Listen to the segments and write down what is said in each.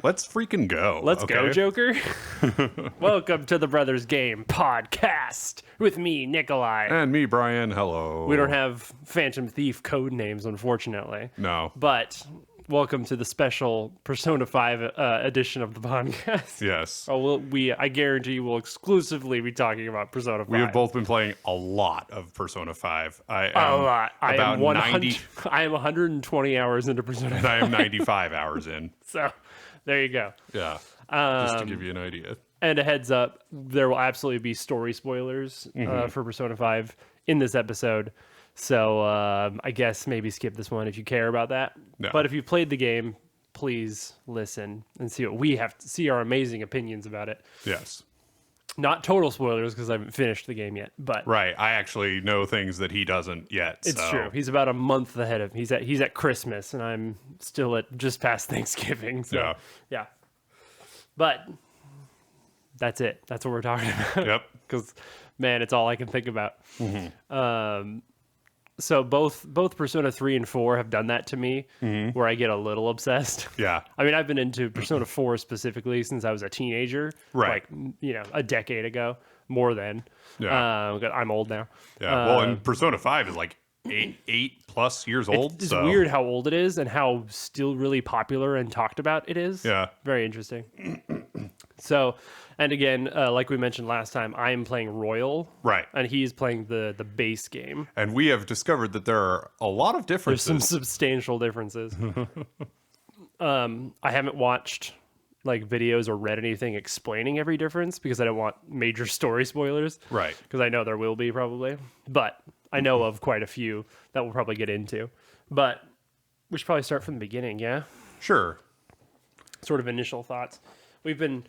Let's freaking go. Let's okay? go, Joker. Welcome to the Brothers Game Podcast with me, Nikolai. And me, Brian. Hello. We don't have Phantom Thief code names, unfortunately. No. But welcome to the special Persona 5 edition of the podcast. Yes. Oh, I guarantee we'll exclusively be talking about Persona 5. We have both been playing a lot of Persona 5. I am a lot. about 90. I am 120 hours into Persona 5. I am 95 hours in. So, there you go. Yeah. Just to give you an idea. And a heads up, there will absolutely be story spoilers for Persona 5 in this episode. So I guess maybe skip this one if you care about that. No. But if you've played the game, please listen and see what we have to see our amazing opinions about it. Yes. Not total spoilers because I haven't finished the game yet, but Right. I actually know things that he doesn't yet. it's so. true. He's about a month ahead of me. He's at Christmas and I'm still at just past Thanksgiving. So yeah. But that's it. That's what we're talking about. Yep. Because, man, it's all I can think about. So both Persona 3 and 4 have done that to me, where I get a little obsessed. Yeah. I mean, I've been into Persona 4 specifically since I was a teenager. Right. Like, a decade ago, more than. Yeah. I'm old now. Yeah. Well, and Persona 5 is like eight plus years old. It's so. weird how old it is and how still really popular and talked about it is. Yeah. Very interesting. So, and again, like we mentioned last time, I am playing Royal. Right. And he's playing the base game. And we have discovered that there are a lot of There's differences. some substantial differences. I haven't watched like videos or read anything explaining every difference because I don't want major story spoilers. Right. Because I know there will be probably. But I know of quite a few that we'll probably get into. But we should probably start from the beginning, yeah? Sure. Sort of initial thoughts. We've been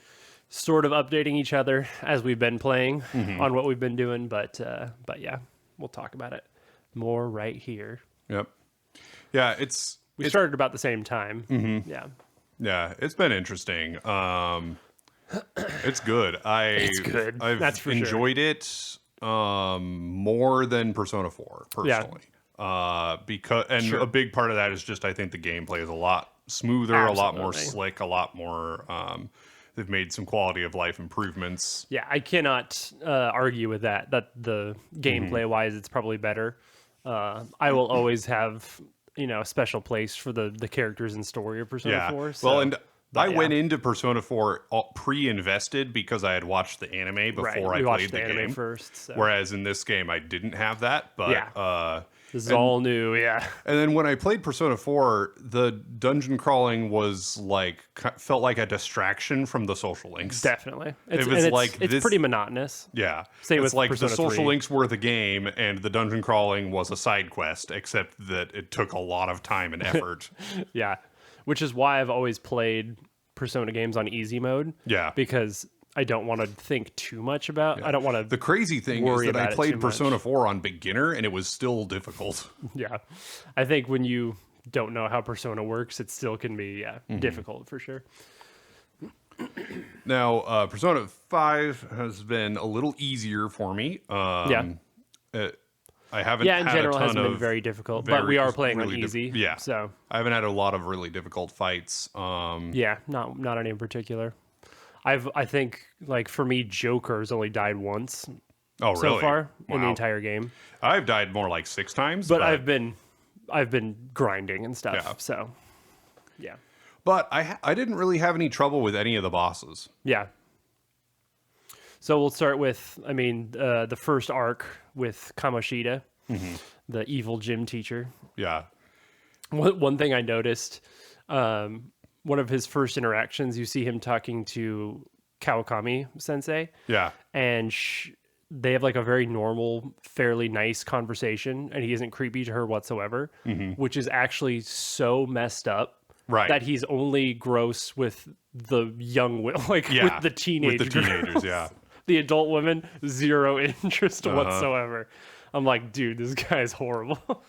sort of updating each other as we've been playing on what we've been doing, but yeah, we'll talk about it more right here. Yep. Yeah, We started about the same time. Yeah, it's been interesting. It's good. It's good. I've That's for enjoyed it more than Persona 4 personally. Because a big part of that is just I think the gameplay is a lot smoother, a lot more slick, a lot more. They've made some quality of life improvements. Yeah, I cannot argue with that. That the gameplay wise, it's probably better. I will always have a special place for the characters and story of Persona 4. So, well, and I went into Persona 4 pre-invested because I had watched the anime before I played the game first. So. Whereas in this game, I didn't have that. But this is all new, yeah. And then when I played Persona 4, the dungeon crawling was felt like a distraction from the social links. Definitely. It's pretty monotonous. Yeah. Same with like Persona the social 3. links were the game and the dungeon crawling was a side quest, except that it took a lot of time and effort. Yeah. Which is why I've always played Persona games on easy mode. Yeah. Because I don't want to think too much about. I don't want to. The crazy thing is that I played Persona 4 on beginner and it was still difficult. Yeah, I think when you don't know how Persona works, it still can be difficult for sure. Now, Persona 5 has been a little easier for me. I haven't. Yeah, in had general, a ton hasn't been of very difficult, but we are playing on easy. Yeah, so I haven't had a lot of really difficult fights. Yeah, not any in particular. I think like for me, Joker's only died once. Oh, really? So far in the entire game. I've died more like 6 times, but I've been grinding and stuff. Yeah. So yeah. But I didn't really have any trouble with any of the bosses. Yeah. So we'll start with the first arc with Kamoshida, the evil gym teacher. Yeah. One thing I noticed. One of his first interactions, you see him talking to Kawakami sensei. Yeah. And they have like a very normal, fairly nice conversation, and he isn't creepy to her whatsoever, which is actually so messed up. Right. That he's only gross with the young, with the teenagers. With the teenagers, yeah. The adult women, zero interest whatsoever. I'm like, dude, this guy is horrible.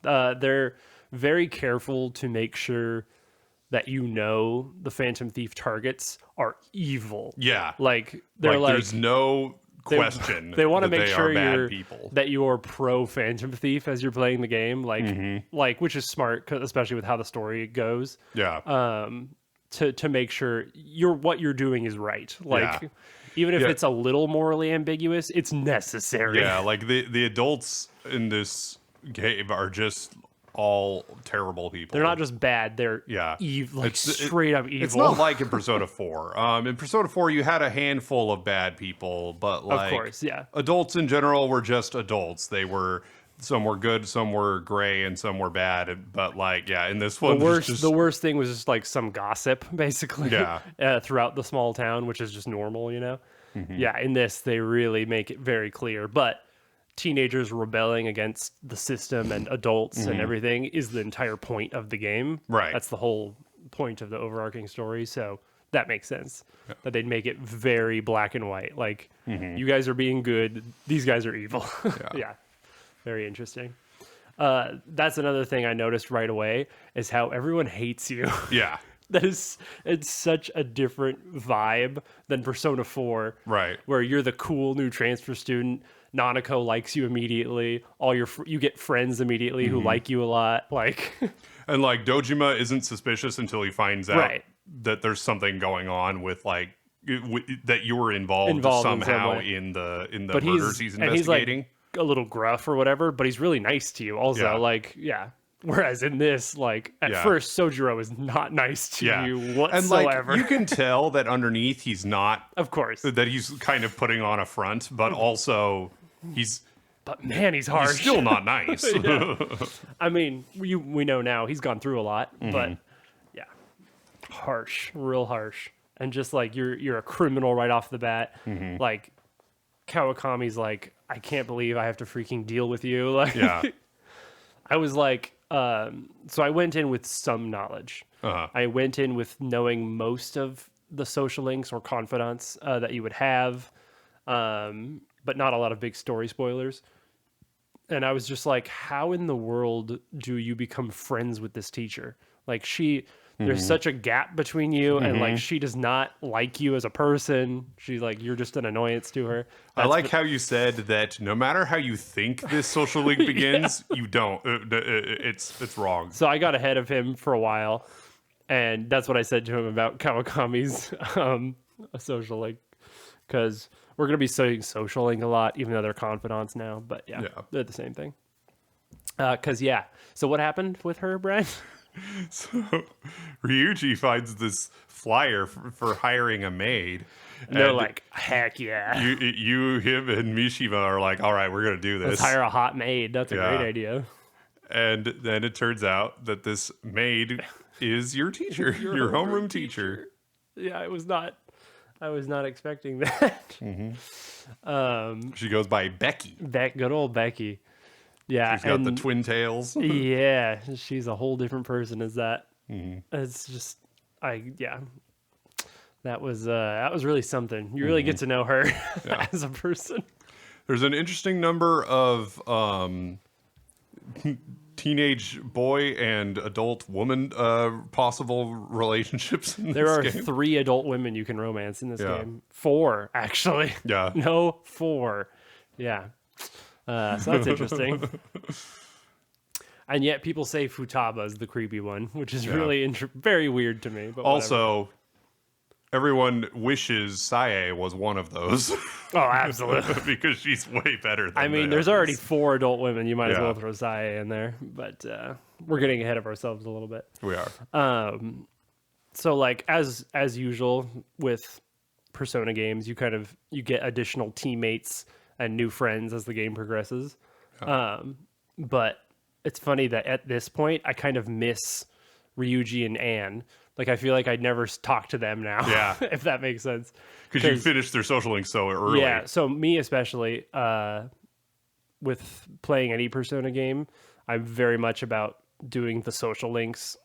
Yeah. They're very careful to make sure that the Phantom Thief targets are evil. Yeah. Like they're there's no question. They want to that make they sure are bad people. that you're pro Phantom Thief as you're playing the game, which is smart, especially with how the story goes. Yeah. to make sure what you're doing is right. Like, Yeah. even if it's a little morally ambiguous, it's necessary. Yeah, like the adults in this game are just all terrible people. They're not just bad; they're evil, like straight up evil. It's not like in Persona 4. In Persona 4, you had a handful of bad people, but like, of course, yeah. adults in general were just adults. Some were good, some were gray, and some were bad. But like, yeah, in this one, the worst thing was just like some gossip, basically. Yeah. Throughout the small town, which is just normal, you know. Mm-hmm. Yeah, in this they really make it very clear, but teenagers rebelling against the system and adults and everything is the entire point of the game. Right. That's the whole point of the overarching story. So that makes sense that they'd make it very black and white. Like, you guys are being good, these guys are evil. Yeah. Very interesting. That's another thing I noticed right away is how everyone hates you. Yeah. It's such a different vibe than Persona 4. Right. Where you're the cool new transfer student. Nanako likes you immediately. You get friends immediately who like you a lot. Like, and like Dojima isn't suspicious until he finds out that there's something going on with like that you were involved somehow in the murders he's investigating. He's like a little gruff or whatever, but he's really nice to you also. Yeah. Like, yeah. Whereas in this, like, at first, Sojiro is not nice to you whatsoever. And like, you can tell that underneath he's not. Of course. That he's kind of putting on a front, but also But man, he's harsh. He's still not nice. I mean, we know now he's gone through a lot, but yeah, harsh, real harsh. And just like, you're a criminal right off the bat. Like, Kawakami's like, I can't believe I have to freaking deal with you. Like, yeah. I was like, so I went in with some knowledge. I went in with knowing most of the social links or confidants that you would have, but not a lot of big story spoilers. And I was just like, how in the world do you become friends with this teacher? Like, there's such a gap between you, and like, she does not like you as a person. She's like, you're just an annoyance to her. I like how you said that no matter how you think this social link begins, you don't. It's wrong. So I got ahead of him for a while, and that's what I said to him about Kawakami's social link, because we're gonna be saying social link a lot, even though they're confidants now. But yeah. They're the same thing. So what happened with her, Brian? So Ryuji finds this flyer for hiring a maid. And they're like, heck yeah. Him, and Mishima are like, all right, we're going to do this. Let's hire a hot maid. That's a great idea. And then it turns out that this maid is your teacher, your homeroom teacher. Yeah, I was not expecting that. She goes by Becky. Good old Becky. Yeah, she's got the twin tails. Yeah, she's a whole different person as that. It's just, that was really something. You really get to know her as a person. There's an interesting number of teenage boy and adult woman possible relationships in there this are game. 3 adult women you can romance in this game. 4, actually. Yeah. No, 4. Yeah. So that's interesting. And yet people say Futaba is the creepy one, which is really very weird to me. But also, everyone wishes Sae was one of those. Oh, absolutely. Because she's way better than there's already 4 adult women. You might as well throw Sae in there. But we're getting ahead of ourselves a little bit. We are. So like as usual with Persona games, you get additional teammates and new friends as the game progresses. But it's funny that at this point, I kind of miss Ryuji and Anne. Like, I feel like I'd never talk to them now. Yeah. If that makes sense. Because you finished their social link so early. Yeah, so me especially, with playing any Persona game, I'm very much about doing the social links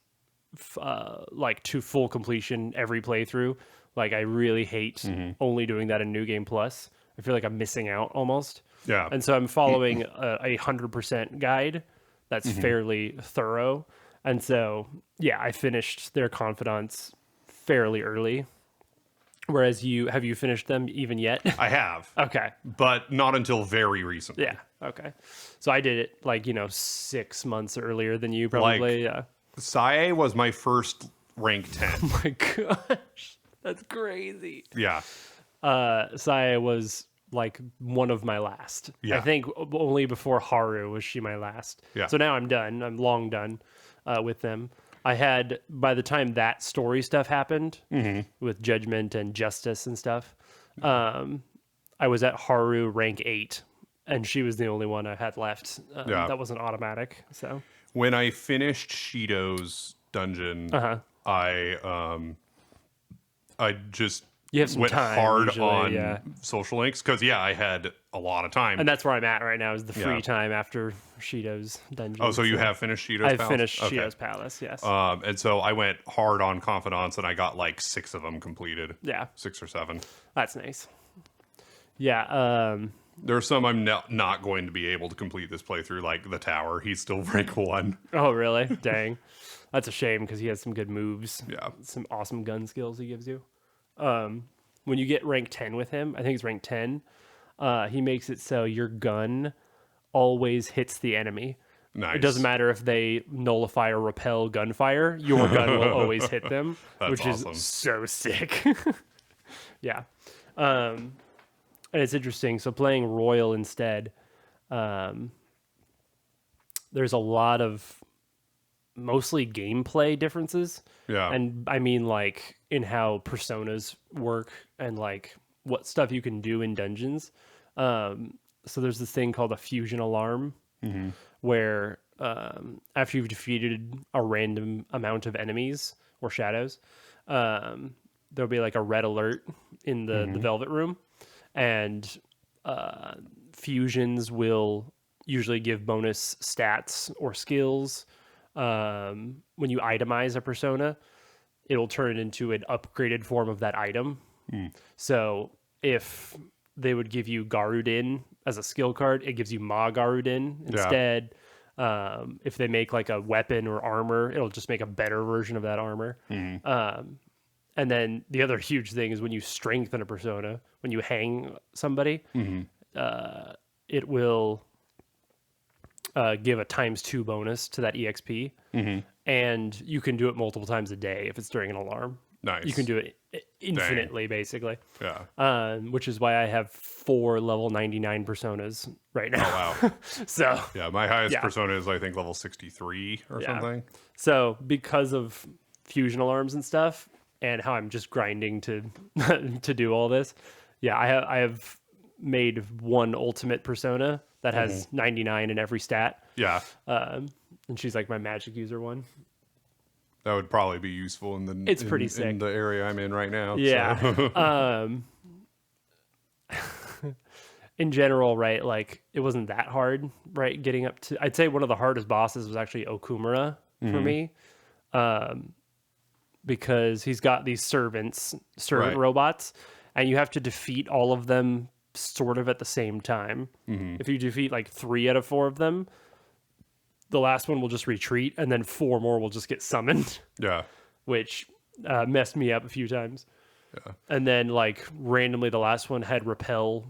like to full completion every playthrough. Like, I really hate only doing that in New Game Plus. I feel like I'm missing out almost. Yeah. And so I'm following a 100% guide that's fairly thorough. And so, yeah, I finished their confidants fairly early. Whereas have you finished them even yet? I have. Okay. But not until very recently. Yeah. Okay. So I did it 6 months earlier than you probably. Sae was my first rank 10. Oh my gosh, that's crazy. Yeah. Saya was like one of my last. Yeah. I think only before Haru was she my last. Yeah. So now I'm done. I'm long done with them. I had, by the time that story stuff happened with Judgment and Justice and stuff, I was at Haru rank 8, and she was the only one I had left. That wasn't automatic. So when I finished Shido's dungeon, I just you have some went time, hard usually, on social links because I had a lot of time. and that's where I'm at right now is the free time after Shido's dungeon. Oh, so you have finished Shido's Palace? I've finished Shido's Palace, yes. And so I went hard on Confidants, and I got like 6 of them completed. Yeah. 6 or 7. That's nice. Yeah. There are some I'm not going to be able to complete this playthrough, like the tower. He's still rank 1. Oh, really? Dang. That's a shame because he has some good moves. Yeah. Some awesome gun skills he gives you. When you get rank 10 with him, I think it's rank 10, he makes it so your gun always hits the enemy. Nice. It doesn't matter if they nullify or repel gunfire, your gun will always hit them, which awesome. is so sick. Yeah. And it's interesting. So playing Royal instead, there's a lot of mostly gameplay differences. Yeah. And I mean like in how personas work and like what stuff you can do in dungeons. So there's this thing called a fusion alarm where after you've defeated a random amount of enemies or shadows, there'll be like a red alert in the Velvet Room, and fusions will usually give bonus stats or skills. When you itemize a persona, it'll turn it into an upgraded form of that item. So if they would give you Garudin as a skill card, it gives you Ma Garudin instead. If they make like a weapon or armor, it'll just make a better version of that armor. And then the other huge thing is when you strengthen a persona, when you hang somebody, it will give a ×2 bonus to that EXP. And you can do it multiple times a day if it's during an alarm. Nice. You can do it infinitely, basically. Yeah. Which is why I have 4 level 99 personas right now. Oh, wow. So yeah, my highest persona is, I think, level 63 or something. So because of fusion alarms and stuff, and how I'm just grinding to to do all this, I have made one ultimate persona that has 99 in every stat. Yeah. And she's like my magic user one. That would probably be useful in the It's pretty sick. In the area I'm in right now. Yeah. So. In general, right, like it wasn't that hard, right? Getting up to, I'd say one of the hardest bosses was actually Okumura for me. Because he's got these servant robots, and you have to defeat all of them sort of at the same time. If you defeat like 3 out of 4 of them, the last one will just retreat, and then 4 more will just get summoned. Yeah. Which messed me up a few times. Yeah. And then like randomly the last one had repel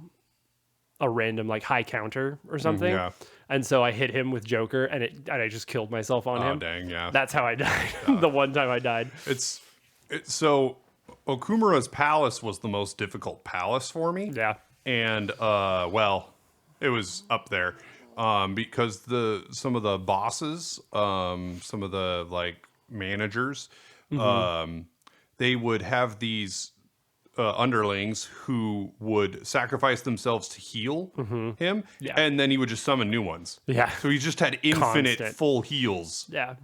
a random like high counter or something. Yeah. And so I hit him with Joker, and I just killed myself on him. Oh, dang, yeah. That's how I died. The one time I died. So Okumura's palace was the most difficult palace for me. Yeah. And it was up there. Because some of the bosses, some of the like managers, they would have these underlings who would sacrifice themselves to heal him, and then he would just summon new ones. Yeah. So he just had infinite Constant. full heals. Yeah.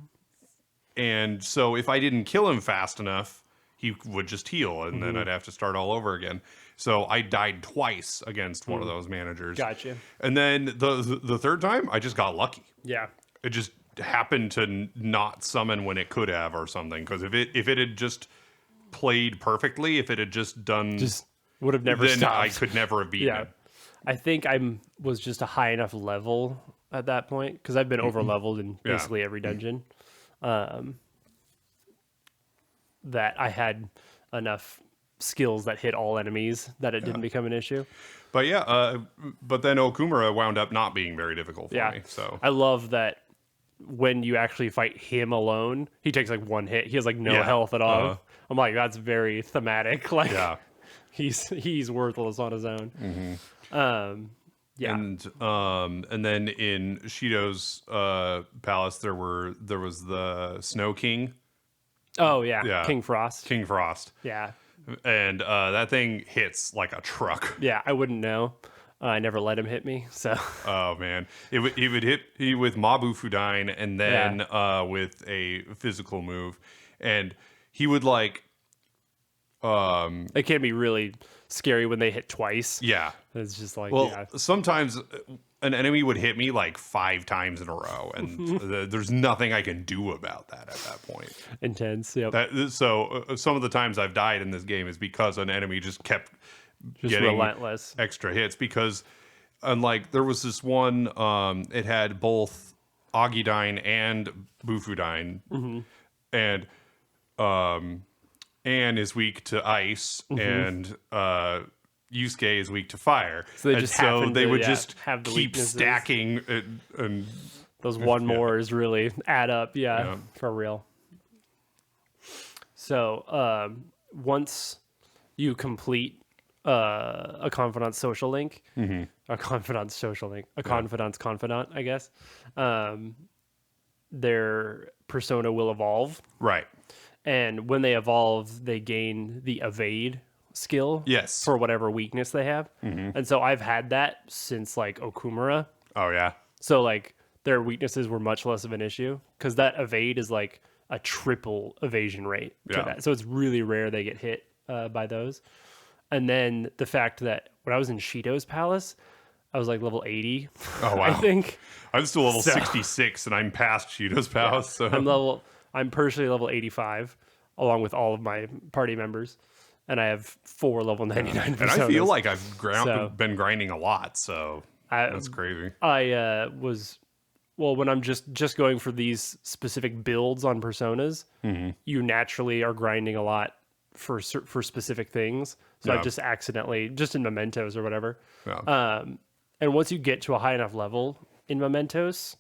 And so if I didn't kill him fast enough, he would just heal, and then I'd have to start all over again. So I died twice against one of those managers. Gotcha. And then the third time, I just got lucky. Yeah. It just happened to not summon when it could have or something. Because if it had just played perfectly, if it had just done... Would have never then stopped. I could never have beaten it. I think I was just a high enough level at that point, because I've been over leveled in basically every dungeon, that I had enough skills that hit all enemies that it didn't become an issue. But but then Okumura wound up not being very difficult for me. So I love that when you actually fight him alone, he takes like one hit. He has like no health at all. I'm like, that's very thematic. Like, he's worthless on his own. And then in Shido's palace, there was the Snow King. Oh yeah, King Frost. King Frost. Yeah, and that thing hits like a truck. Yeah, I wouldn't know. I never let him hit me, so. Oh man, he would hit you with Mabu Fudain and then with a physical move, and he would like. It can be really scary when they hit twice. Yeah, it's just like sometimes an enemy would hit me like 5 times in a row, and there's nothing I can do about that at that point. Intense. Yep. So some of the times I've died in this game is because an enemy just kept. Just getting relentless extra hits because unlike there was this one it had both Agidine and Bufudine and Anne is weak to ice and Yusuke is weak to fire, so they would just just have the keep weaknesses. stacking and those one mores really add up for real. So once you complete a confidant social link, a confidant, I guess. Their persona will evolve. Right. And when they evolve, they gain the evade skill. Yes. For whatever weakness they have. And so I've had that since like Okumura. Oh yeah. So like their weaknesses were much less of an issue because that evade is like a triple evasion rate to that. So it's really rare they get hit by those. And then the fact that when I was in Shido's palace, I was like level 80. Oh wow! I think I'm still level 66, and I'm past Shido's palace. So I'm personally level 85, along with all of my party members, and I have 4 level 99. And I feel like I've been grinding a lot, so that's crazy. I was. Well, when I'm just going for these specific builds on personas, you naturally are grinding a lot for specific things. So I've just accidentally, just in Mementos or whatever. Yeah. And once you get to a high enough level in Mementos,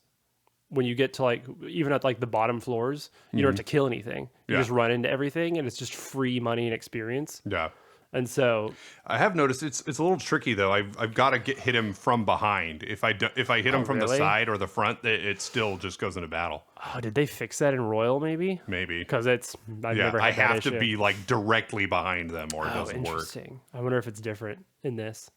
when you get to like, even at like the bottom floors, you don't have to kill anything. You just run into everything and it's just free money and experience. Yeah. And so I have noticed it's a little tricky though. I've got to hit him from behind. If I hit him from the side or the front, it still just goes into battle. Oh, did they fix that in Royal? Maybe. Because I've never had I have that to issue. be like directly behind them or it doesn't work. Interesting. I wonder if it's different in this.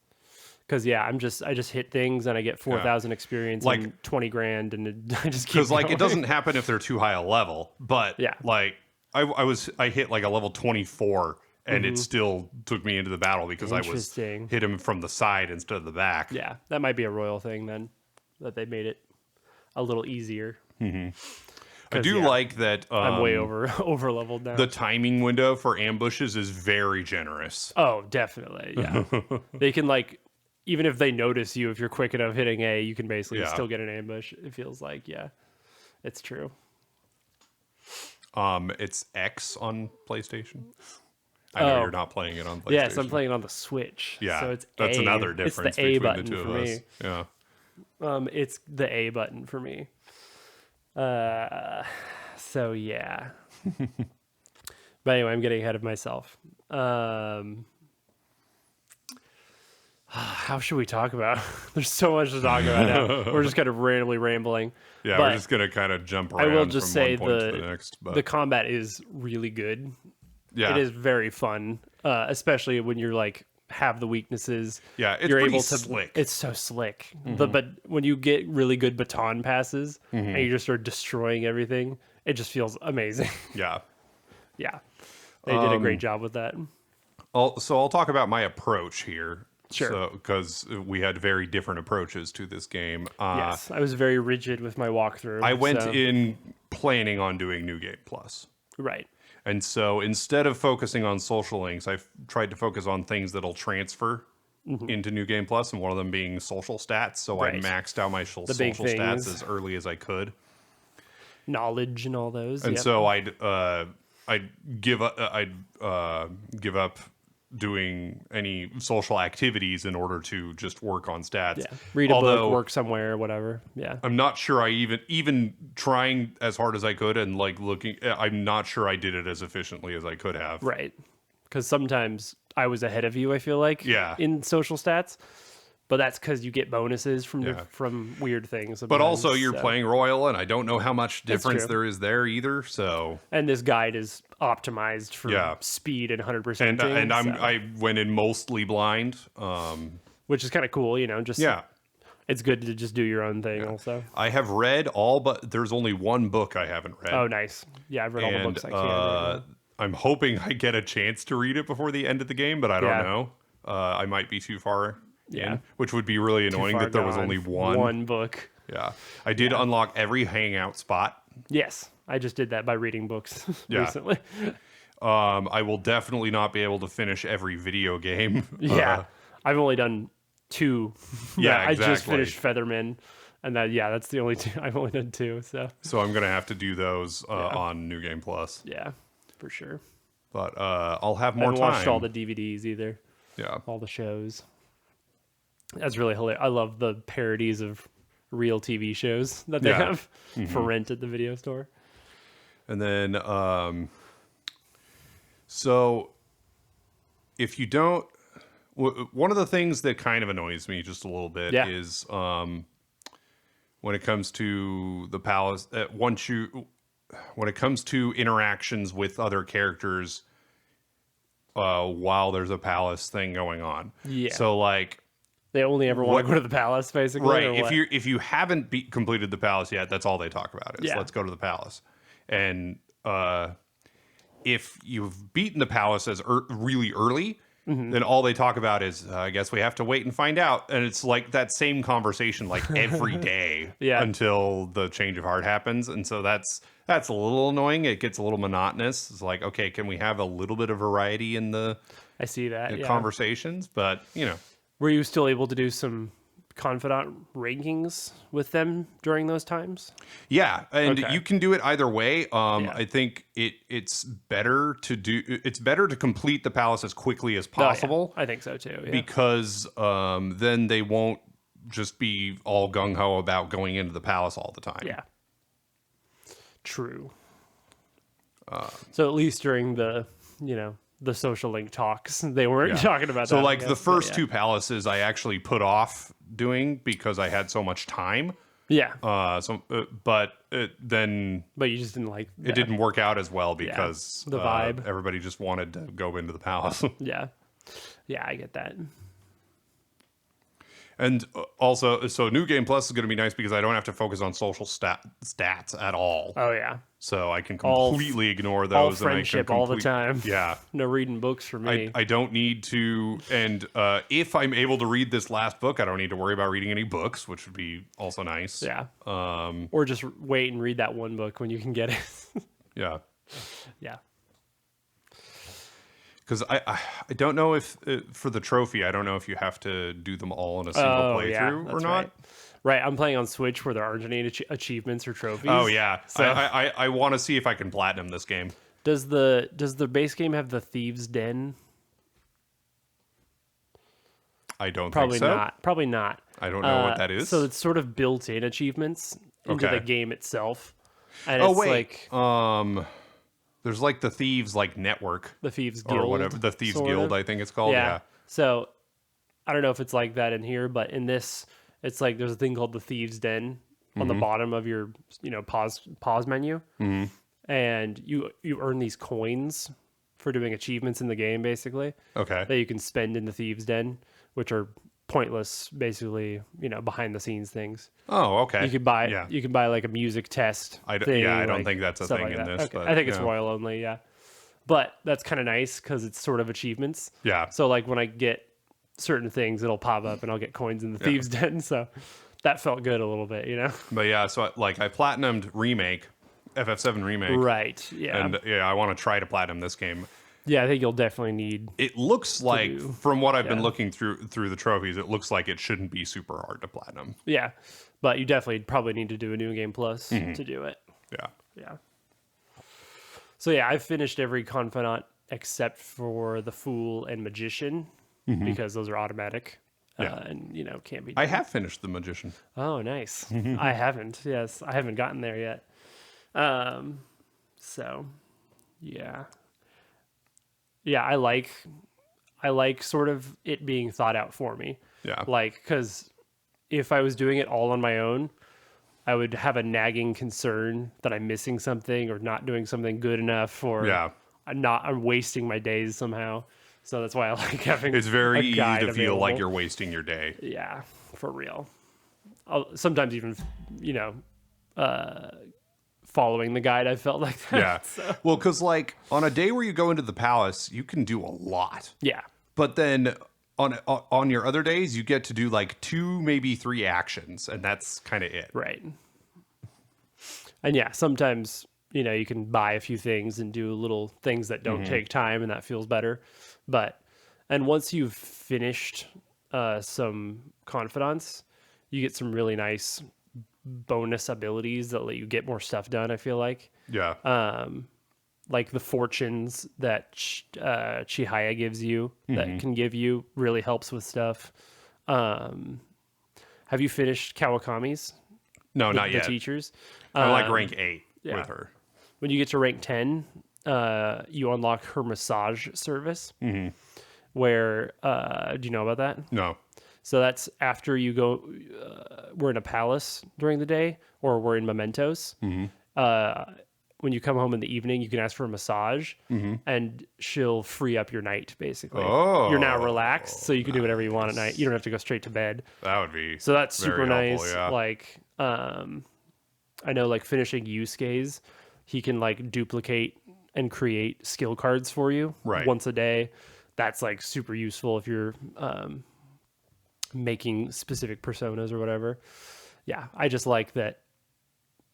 Because I just hit things and I get 4,000 experience like and 20 grand and I just keep because like going. it doesn't happen if they're too high a level, but like I hit like a level 24. And it still took me into the battle because I was hit him from the side instead of the back. Yeah, that might be a Royal thing then, that they made it a little easier. I do like that. I'm way over leveled now. The timing window for ambushes is very generous. Oh, definitely. Yeah, they can like, even if they notice you, if you're quick enough hitting A, you can basically still get an ambush. It feels like, it's true. It's X on PlayStation. I know you're not playing it on PlayStation. Yes, I'm playing it on the Switch. Yeah, so it's that's another difference it's the between A the two of button us. Yeah. It's the A button for me. So yeah. But anyway, I'm getting ahead of myself. How should we talk about? There's so much to talk about now. We're just kind of randomly rambling. Yeah, we're just gonna kind of jump around. I will just say to the next. But the combat is really good. Yeah, it is very fun, especially when you're like have the weaknesses. Yeah, it's you're pretty able to. Slick. It's so slick. But when you get really good baton passes and you just start destroying everything, it just feels amazing. Yeah, yeah, they did a great job with that. So I'll talk about my approach here. Sure. So, because we had very different approaches to this game. Yes, I was very rigid with my walkthrough. I went in planning on doing New Game Plus. Right. And so instead of focusing on social links, I've tried to focus on things that'll transfer into New Game Plus, and one of them being social stats. So I maxed out my social stats as early as I could. Knowledge and all those. And so I'd give up doing any social activities in order to just work on stats. Yeah. Read a book, work somewhere, whatever. Yeah. I'm not sure I even trying as hard as I could and like looking, I'm not sure I did it as efficiently as I could have. Right. Because sometimes I was ahead of you, I feel like, in social stats. But that's because you get bonuses from weird things. But also, you're playing Royal, and I don't know how much difference there is there either. So, and this guide is optimized for speed and 100%. And I went in mostly blind, which is kind of cool. Just it's good to just do your own thing. Also, I have read all, but there's only one book I haven't read. Oh, nice. Yeah, I've read all the books I can. Right, I'm hoping I get a chance to read it before the end of the game, but I don't know. I might be too far. Yeah, which would be really annoying that there was only one book. Yeah, I did unlock every hangout spot. Yes, I just did that by reading books recently. I will definitely not be able to finish every video game. Yeah, I've only done 2. Yeah, exactly. I just finished Featherman, and that's the only 2. I've only done 2. So I'm gonna have to do those on New Game Plus. Yeah, for sure. But I'll have more time. I haven't watched all the DVDs either. Yeah, all the shows. That's really hilarious. I love the parodies of real TV shows that they have for rent at the video store. And then, so if you don't, one of the things that kind of annoys me just a little bit is when it comes to the palace, when it comes to interactions with other characters while there's a palace thing going on. Yeah. So like, they only ever want to go to the palace, basically. Right. If you haven't completed the palace yet, that's all they talk about is let's go to the palace. And if you've beaten the palace as really early, then all they talk about is, I guess we have to wait and find out. And it's like that same conversation like every day until the change of heart happens. And so that's a little annoying. It gets a little monotonous. It's like, okay, can we have a little bit of variety in the I see that conversations? But, Were you still able to do some confidant rankings with them during those times? Yeah, and you can do it either way. I think it's better to complete the palace as quickly as possible. I think so too. Yeah. Because then they won't just be all gung ho about going into the palace all the time. Yeah. True. So at least during the the social link talks, they weren't talking about that. So like the first 2 palaces I actually put off doing because I had so much time. Yeah. But you just didn't like it didn't work out as well because the vibe. Everybody just wanted to go into the palace. Yeah, I get that. And also, so New Game Plus is going to be nice because I don't have to focus on social stats at all. Oh, yeah. So I can completely ignore those. All friendship all the time. Yeah. No reading books for me. I don't need to. And if I'm able to read this last book, I don't need to worry about reading any books, which would be also nice. Yeah. Or just wait and read that one book when you can get it. Yeah. Yeah. Because I don't know if for the trophy, I don't know if you have to do them all in a single playthrough or not. Right. I'm playing on Switch where there aren't any achievements or trophies. Oh yeah. So I want to see if I can platinum this game. Does the base game have the Thieves' Den? I don't think so. Probably not. I don't know what that is. So it's sort of built-in achievements into the game itself. And there's like the Thieves network. The Thieves Guild. Or whatever. The Thieves Guild, I think it's called. Yeah. So I don't know if it's like that in here, but in this, it's like there's a thing called the Thieves' Den on the bottom of your pause menu. Mm-hmm. And you earn these coins for doing achievements in the game, basically. Okay. That you can spend in the Thieves' Den, which are pointless, basically, behind the scenes things. Oh, okay. You could buy like a music test thing. I don't think that's a thing in this. Okay. But, I think it's Royal only, yeah. But that's kind of nice because it's sort of achievements. Yeah. So like when I get certain things, it'll pop up and I'll get coins in the Thieves' Den. So that felt good a little bit, But yeah, so I platinumed Remake, FF7 Remake. Right, yeah. And I want to try to platinum this game. Yeah, I think you'll definitely need. It looks like, from what I've been looking through the trophies, it looks like it shouldn't be super hard to platinum. Yeah, but you definitely probably need to do a New Game Plus to do it. Yeah. Yeah. So yeah, I've finished every Confidant except for the Fool and Magician, because those are automatic. And can't be done. I have finished the Magician. Oh, nice. I haven't. Yes, I haven't gotten there yet. So, yeah. I like sort of it being thought out for me. Yeah. Like, because if I was doing it all on my own, I would have a nagging concern that I'm missing something or not doing something good enough, or I'm wasting my days somehow. So that's why I like having. It's very easy to available. feel like you're wasting your day. Yeah, for real. I'll sometimes even, following the guide, I felt like that. Yeah. So. Well, because like on a day where you go into the palace, you can do a lot. Yeah. But then on your other days, you get to do like 2, maybe 3 actions, and that's kind of it. Right. And yeah, sometimes, you can buy a few things and do little things that don't take time, and that feels better. And once you've finished some confidants, you get some really nice bonus abilities that let you get more stuff done, I feel like. Yeah. Like the fortunes that Chihaya gives you, that can give you, really helps with stuff. Have you finished Kawakami's? No, not yet. The teachers? I like rank 8 with her. When you get to rank 10, you unlock her massage service. Where, do you know about that? No. So that's after you go, we're in a palace during the day, or we're in Mementos. When you come home in the evening, you can ask for a massage, and she'll free up your night, basically. Oh, you're now relaxed, so you can do whatever you want at night. You don't have to go straight to bed. That would be so that's super helpful, nice. yeah. Like, I know, like, finishing Yusuke's, he can, like, duplicate and create skill cards for you once a day. That's, like, super useful if you're making specific personas or whatever. Yeah, I just like that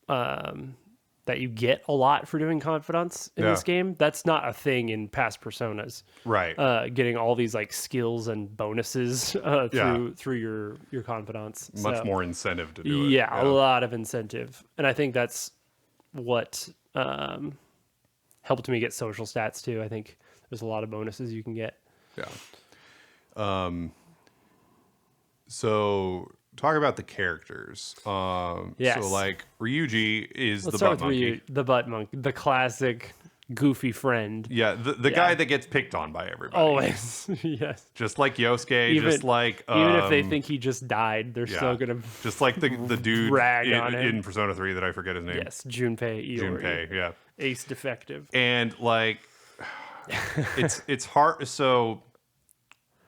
that you get a lot for doing confidants in this game. That's not a thing in past personas. Right. Getting all these like skills and bonuses through your confidants. Much more incentive to do it. Yeah, a lot of incentive. And I think that's what helped me get social stats too. I think there's a lot of bonuses you can get. Yeah. So talk about the characters. Yes. So like Ryuji is Let's the start butt with monkey. the butt monkey, the classic goofy friend. Yeah, the guy that gets picked on by everybody. Always. Yes. Just like Yosuke, Even just like if they think he just died, they're still gonna just like the dude rag on him. in Persona 3 that I forget his name. Yes, Junpei Iori. Junpei, yeah. Ace defective. And like it's hard. So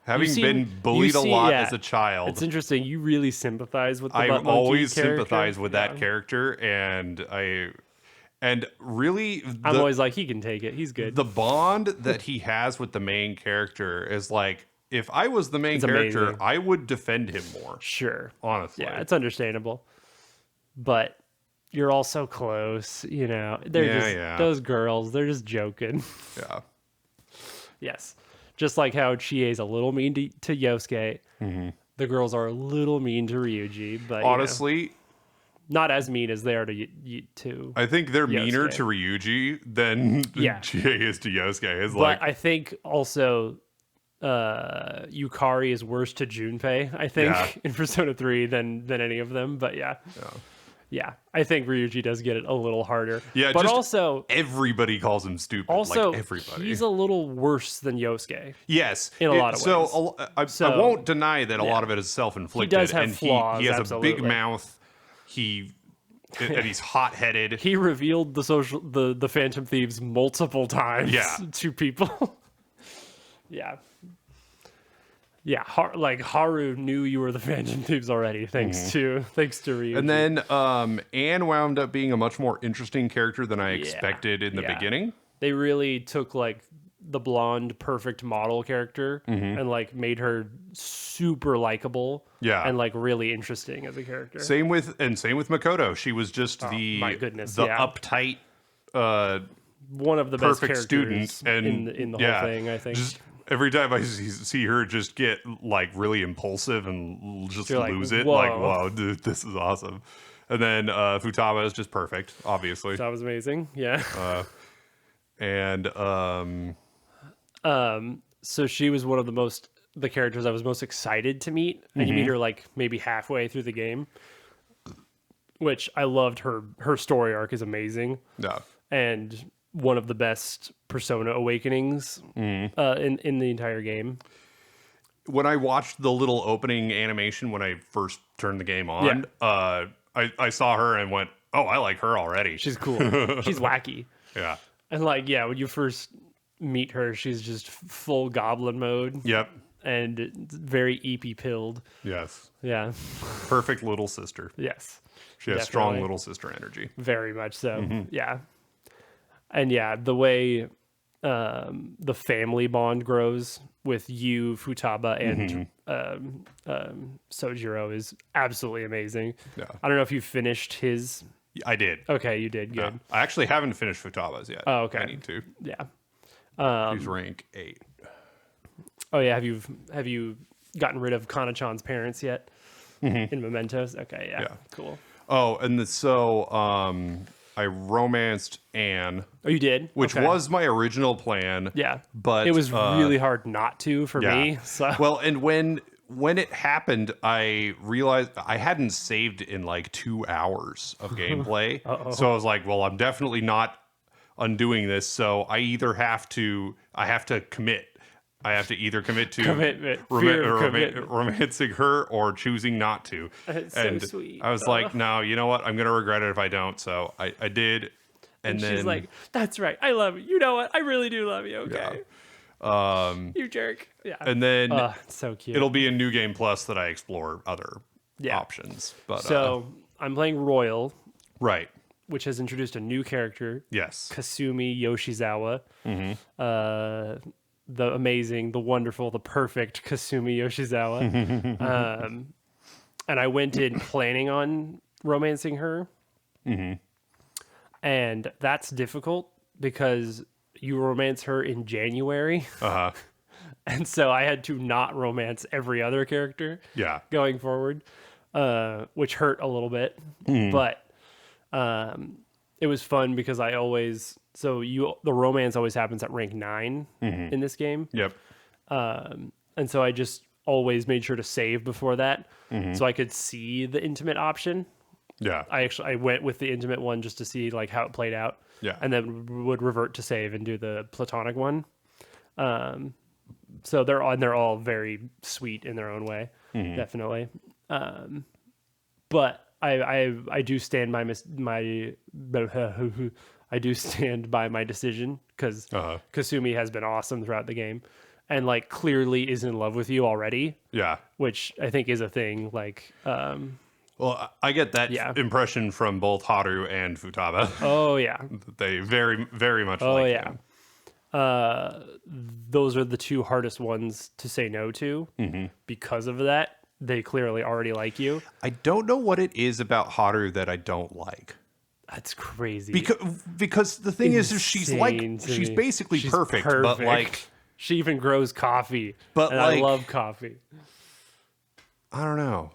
having been bullied a lot as a child, it's interesting. You really sympathize with the I butt monkey always character. sympathize with that character, and really I'm always like, he can take it. He's good. The bond that he has with the main character is like, if I was the main character, amazing. I would defend him more. Sure. Honestly. Yeah, it's understandable. But you're all so close, They're just those girls, they're just joking. Yeah. Yes. Just like how Chie's a little mean to Yosuke. The girls are a little mean to Ryuji, but honestly, not as mean as they are to I think they're Yosuke. meaner to Ryuji than Chie is to Yosuke. But I think also Yukari is worse to Junpei, I think, in Persona 3 than any of them. But yeah, I think Ryuji does get it a little harder. Yeah, but just also everybody calls him stupid. Also, like everybody. He's a little worse than Yosuke. Yes, in a lot of ways. I won't deny that a lot of it is self-inflicted. He does have flaws. He has absolutely. a big mouth. And he's hot-headed. He revealed the Phantom Thieves multiple times. To people. Yeah. Yeah, Haru knew you were the Phantom Thieves already, thanks to Ryuji. And then Anne wound up being a much more interesting character than I expected in the beginning. They really took like the blonde perfect model character and like made her super likable. Yeah. And like really interesting as a character. Same with Makoto. She was just my goodness, uptight one of the best characters student and in the whole thing, I think. Just every time I see her just get like really impulsive and just lose it, like, whoa, dude, this is awesome. And then Futaba is just perfect, obviously. That was amazing, yeah. And So she was one of the characters I was most excited to meet, and you meet her like maybe halfway through the game, which I loved. Her story arc is amazing. Yeah. And one of the best Persona awakenings in the entire game. When I watched the little opening animation when I first turned the game on, I saw her and went, "Oh, I like her already." She's cool. She's wacky. Yeah. And like, yeah, when you first meet her, she's just full goblin mode. Yep. And very EP pilled. Yes. Yeah. Perfect little sister. Yes. She has strong little sister energy. Very much so. Yeah. And yeah, the way the family bond grows with you, Futaba, and Sojiro is absolutely amazing. Yeah. I don't know if you finished his. I did. Okay, you did. Good. Yeah. I actually haven't finished Futaba's yet. Oh, okay. I need to. Yeah. He's rank 8. Oh yeah. Have you gotten rid of Kana-chan's parents yet in Mementos? Okay. Yeah. Cool. Oh, and I romanced Anne. Oh, you did? Which was my original plan. Yeah. But it was really hard not to for me. So well, and when it happened, I realized I hadn't saved in like 2 hours of gameplay. So I was like, well, I'm definitely not undoing this. So I have to commit. I have to either commit to romancing her or choosing not to. It's and so sweet. I was like, no, you know what? I'm going to regret it if I don't. So I did. And then she's like, that's right. I love you. You know what? I really do love you. Okay. Yeah. You jerk. Yeah. And then it's so cute. It'll be in New Game Plus that I explore other options. But so I'm playing Royal. Right. Which has introduced a new character. Yes. Kasumi Yoshizawa. The amazing, the wonderful, the perfect Kasumi Yoshizawa. And I went in planning on romancing her. And that's difficult because you romance her in January. And so I had to not romance every other character going forward, which hurt a little bit. But it was fun because the romance always happens at rank 9 in this game. Yep. And so I just always made sure to save before that so I could see the intimate option. Yeah. I went with the intimate one just to see like how it played out. Yeah. And then would revert to save and do the platonic one. So they're all very sweet in their own way, definitely. But I do stand by I do stand by my decision because Kasumi has been awesome throughout the game, and like clearly is in love with you already. Yeah, which I think is a thing. Like, well, I get that impression from both Haru and Futaba. Oh yeah, they very very much. Oh like him. Those are the two hardest ones to say no to because of that. They clearly already like you. I don't know what it is about Haru that I don't like. That's crazy. Because the thing is she's basically perfect, but like she even grows coffee. But and like, I love coffee. I don't know.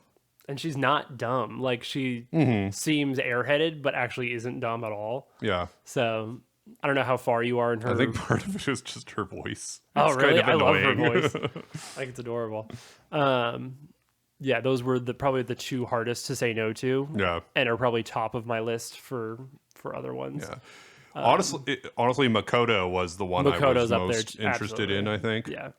And she's not dumb. Like she seems airheaded, but actually isn't dumb at all. Yeah. So I don't know how far you are in her. I think part of it is just her voice. Oh, really? I love her voice. I think it's adorable. Yeah, those were probably the two hardest to say no to. Yeah, and are probably top of my list for other ones. Yeah, honestly, Makoto was the one Makoto's I was most interested in. I think. Yeah,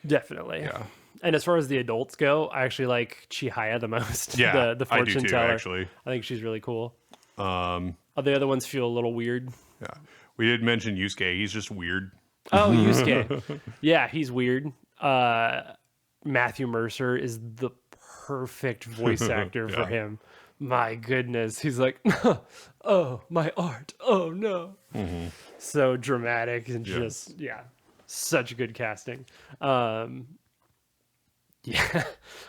definitely. Yeah, and as far as the adults go, I actually like Chihaya the most. Yeah, the fortune I do too, teller. actually, I think she's really cool. The other ones feel a little weird. Yeah, we did mention Yusuke. He's just weird. Oh, Yusuke. Yeah, he's weird. Matthew Mercer is the perfect voice actor for him. My goodness. He's like, oh, my art. Oh, no. So dramatic and just, such good casting. Yeah,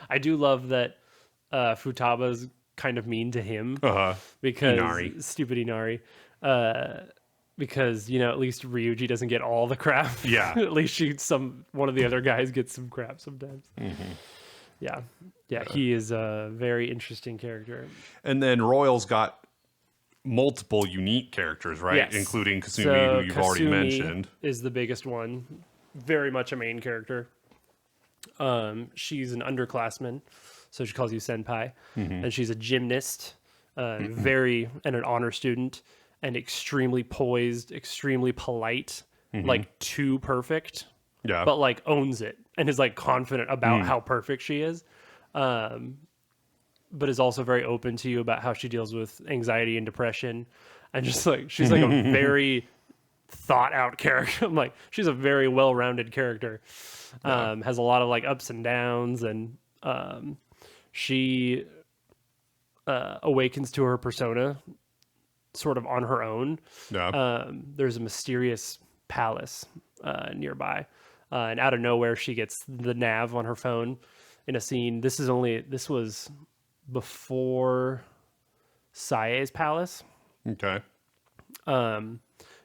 I do love that Futaba's kind of mean to him because Inari. Stupid Inari. Because, you know, at least Ryuji doesn't get all the crap. Yeah. At least one of the other guys gets some crap sometimes. Yeah. He is a very interesting character. And then Royal's got multiple unique characters, right? Yes. Including Kasumi, So who you've already mentioned. Is the biggest one. Very much a main character. She's an underclassman, so she calls you senpai, and she's a gymnast, and an honor student, and extremely poised, extremely polite, like too perfect, but like owns it and is like confident about how perfect she is. But is also very open to you about how she deals with anxiety and depression. And just like, she's like a very thought out character. I'm like, she's a very well-rounded character. Has a lot of like ups and downs. And she awakens to her persona sort of on her own. There's a mysterious palace nearby. And out of nowhere, she gets the nav on her phone in a scene. This was before Sae's palace. Okay.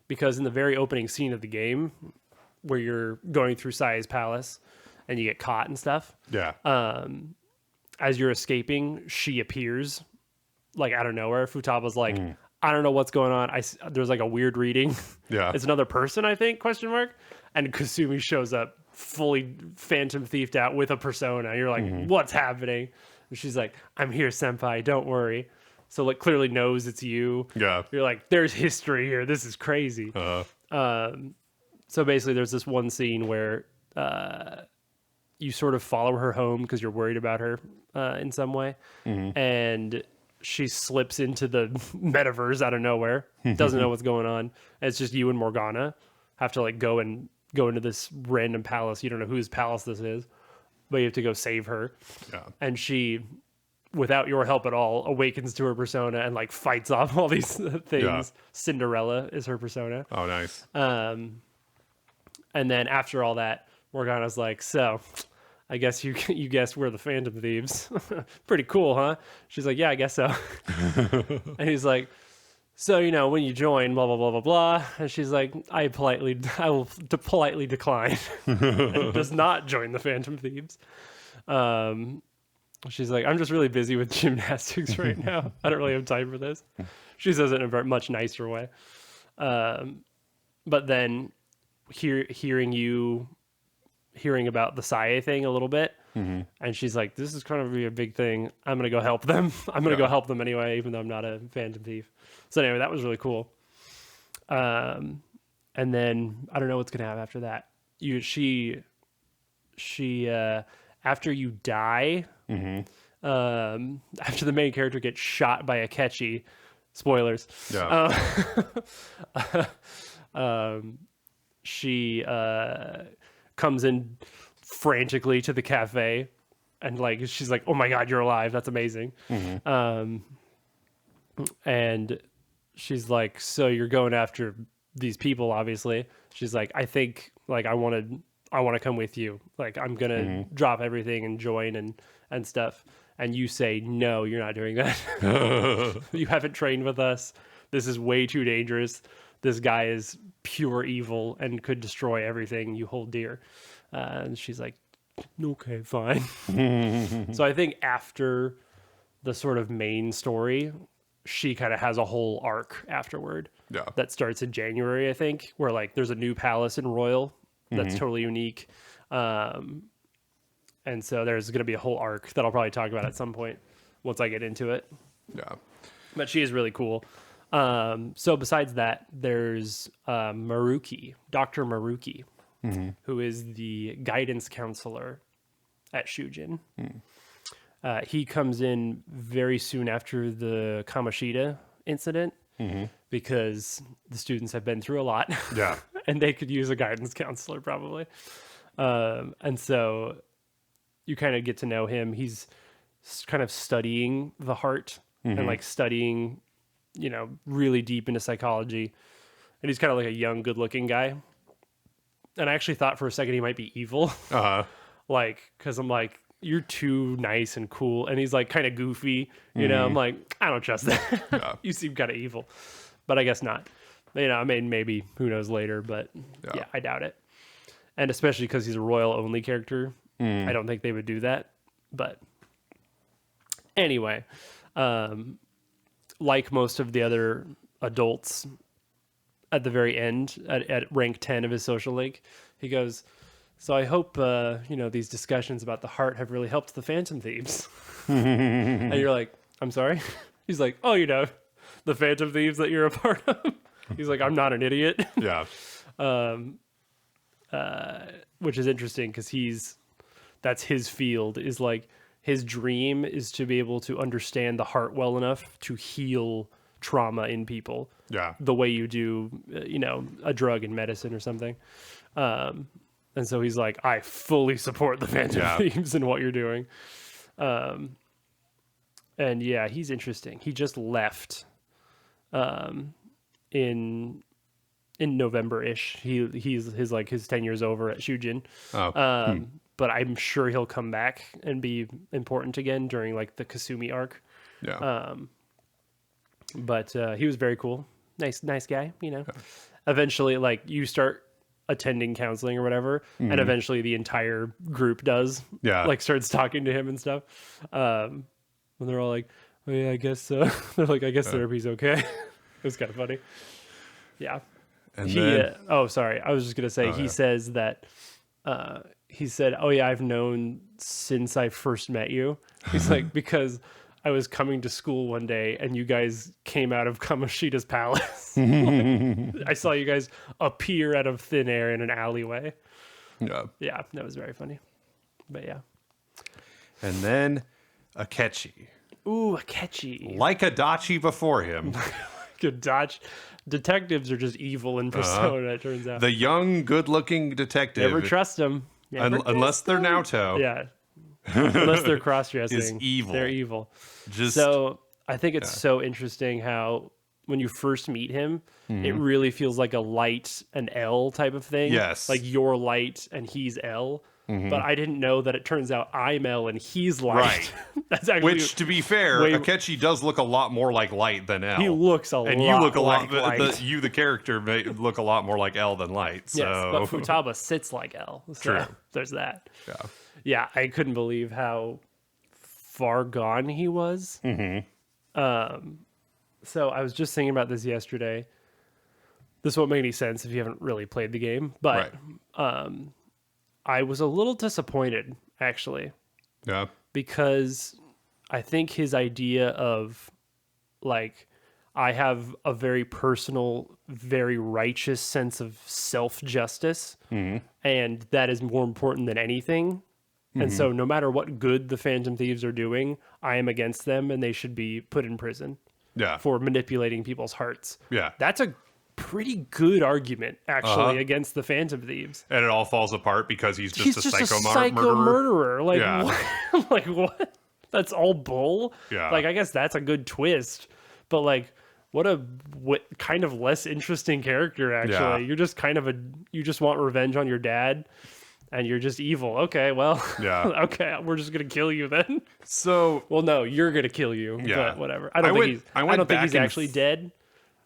Because in the very opening scene of the game, where you're going through Sae's palace and you get caught and stuff, as you're escaping, she appears like out of nowhere. Futaba's like, I don't know what's going on. There's like a weird reading. Yeah. It's another person, I think, ? And Kasumi shows up fully Phantom Thiefed out with a persona. You're like, what's happening? And she's like, I'm here, senpai, don't worry. So like clearly knows it's you. Yeah. You're like, there's history here. This is crazy. So basically there's this one scene where you sort of follow her home because you're worried about her in some way. And she slips into the metaverse out of nowhere. Doesn't know what's going on. And it's just you and Morgana have to like go into this random palace. You don't know whose palace this is, but you have to go save her. Yeah. And she, without your help at all, awakens to her persona and like fights off all these things. Yeah. Cinderella is her persona. Oh, nice. And then after all that, Morgana's like, so I guess you guessed we're the Phantom Thieves. Pretty cool, huh? She's like, yeah, I guess so. And he's like, so, when you join, blah, blah, blah, blah, blah. And she's like, I will politely decline. And does not join the Phantom Thieves. She's like, I'm just really busy with gymnastics right now. I don't really have time for this. She says it in a very much nicer way. But then hearing about the Sae thing a little bit, and she's like, this is kind of a big thing. I'm going to go help them. I'm going to go help them anyway, even though I'm not a Phantom Thief. So anyway, that was really cool. And then I don't know what's going to happen after that. She after you die, after the main character gets shot by Akechi, spoilers. Yeah. She comes in frantically to the cafe, and like she's like, "Oh my god, you're alive! That's amazing!" And she's like, "So you're going after these people, obviously?" She's like, "I think like I want to come with you. Like I'm gonna drop everything and join and stuff." And you say, "No, you're not doing that. You haven't trained with us. This is way too dangerous. This guy is pure evil and could destroy everything you hold dear." And she's like, "Okay, fine." So I think after the sort of main story, she kind of has a whole arc afterward. Yeah. That starts in January, I think, where like there's a new palace in Royal that's totally unique. And so there's going to be a whole arc that I'll probably talk about at some point once I get into it. Yeah. But she is really cool. So besides that, there's Maruki, Dr. Maruki, who is the guidance counselor at Shujin. He comes in very soon after the Kamoshida incident because the students have been through a lot. Yeah. And they could use a guidance counselor probably. And so you kind of get to know him. He's kind of studying the heart and like studying, really deep into psychology. And he's kind of like a young, good looking guy. And I actually thought for a second he might be evil. Like, cause I'm like, you're too nice and cool. And he's like kind of goofy, I'm like, I don't trust that. Yeah. You seem kind of evil, but I guess not. I mean, maybe who knows later, but yeah, I doubt it. And especially because he's a royal only character, I don't think they would do that. But anyway, like most of the other adults at the very end, at rank 10 of his social link, he goes, so I hope, these discussions about the heart have really helped the Phantom Thieves. And you're like, I'm sorry? He's like, oh, the Phantom Thieves that you're a part of. He's like, I'm not an idiot. Yeah. Which is interesting because that's his field, is like his dream is to be able to understand the heart well enough to heal trauma in people. Yeah. The way you do, a drug in medicine or something. And so he's like, I fully support the Phantom Thieves and what you're doing. And yeah, he's interesting. He just left in November-ish. He's his tenure's over at Shujin. But I'm sure he'll come back and be important again during like the Kasumi arc. Yeah. But he was very cool. Nice guy, Eventually, like, you start attending counseling or whatever, and eventually the entire group does. Yeah. Like, starts talking to him and stuff. And they're all like, oh yeah, I guess they're like, I guess therapy's okay. It was kind of funny. Yeah. And then... sorry. I was just going to say, says that, he said, oh yeah, I've known since I first met you. He's like, because I was coming to school one day and you guys came out of Kamoshida's palace. I saw you guys appear out of thin air in an alleyway. Yeah. Yeah, that was very funny. But yeah. And then Akechi. Ooh, Akechi. Like Adachi before him. Adachi. Detectives are just evil in Persona, it turns out. The young, good-looking detective. Never trust them. Unless they're Naoto. Yeah. Unless they're cross-dressing. Is evil. They're evil. So I think it's so interesting how when you first meet him, it really feels like a light and L type of thing. Yes. Like you're light and he's L. But I didn't know that it turns out I'm L and he's light. Right. That's actually, which, to be fair, Akechi does look a lot more like light than L. He looks a lot like light. You, the character, may look a lot more like L than light. So. Yes, but Futaba sits like L. So True. There's that. Yeah. Yeah, I couldn't believe how far gone he was. So I was just thinking about this yesterday. This won't make any sense if you haven't really played the game, but I was a little disappointed, actually. Yeah. Because I think his idea of, like, I have a very personal, very righteous sense of self-justice, and that is more important than anything. And so no matter what good the Phantom Thieves are doing, I am against them, and they should be put in prison for manipulating people's hearts. Yeah. That's a pretty good argument, actually, against the Phantom Thieves. And it all falls apart because he's just a psycho murderer. Like, what? Like, what? That's all bull? Yeah. Like, I guess that's a good twist. But, like, what kind of less interesting character, actually. Yeah. You're just you just want revenge on your dad. And you're just evil. Okay, well, okay, we're just gonna kill you then. So, well, no, you're gonna kill you. Yeah, but whatever. I don't think he's actually dead.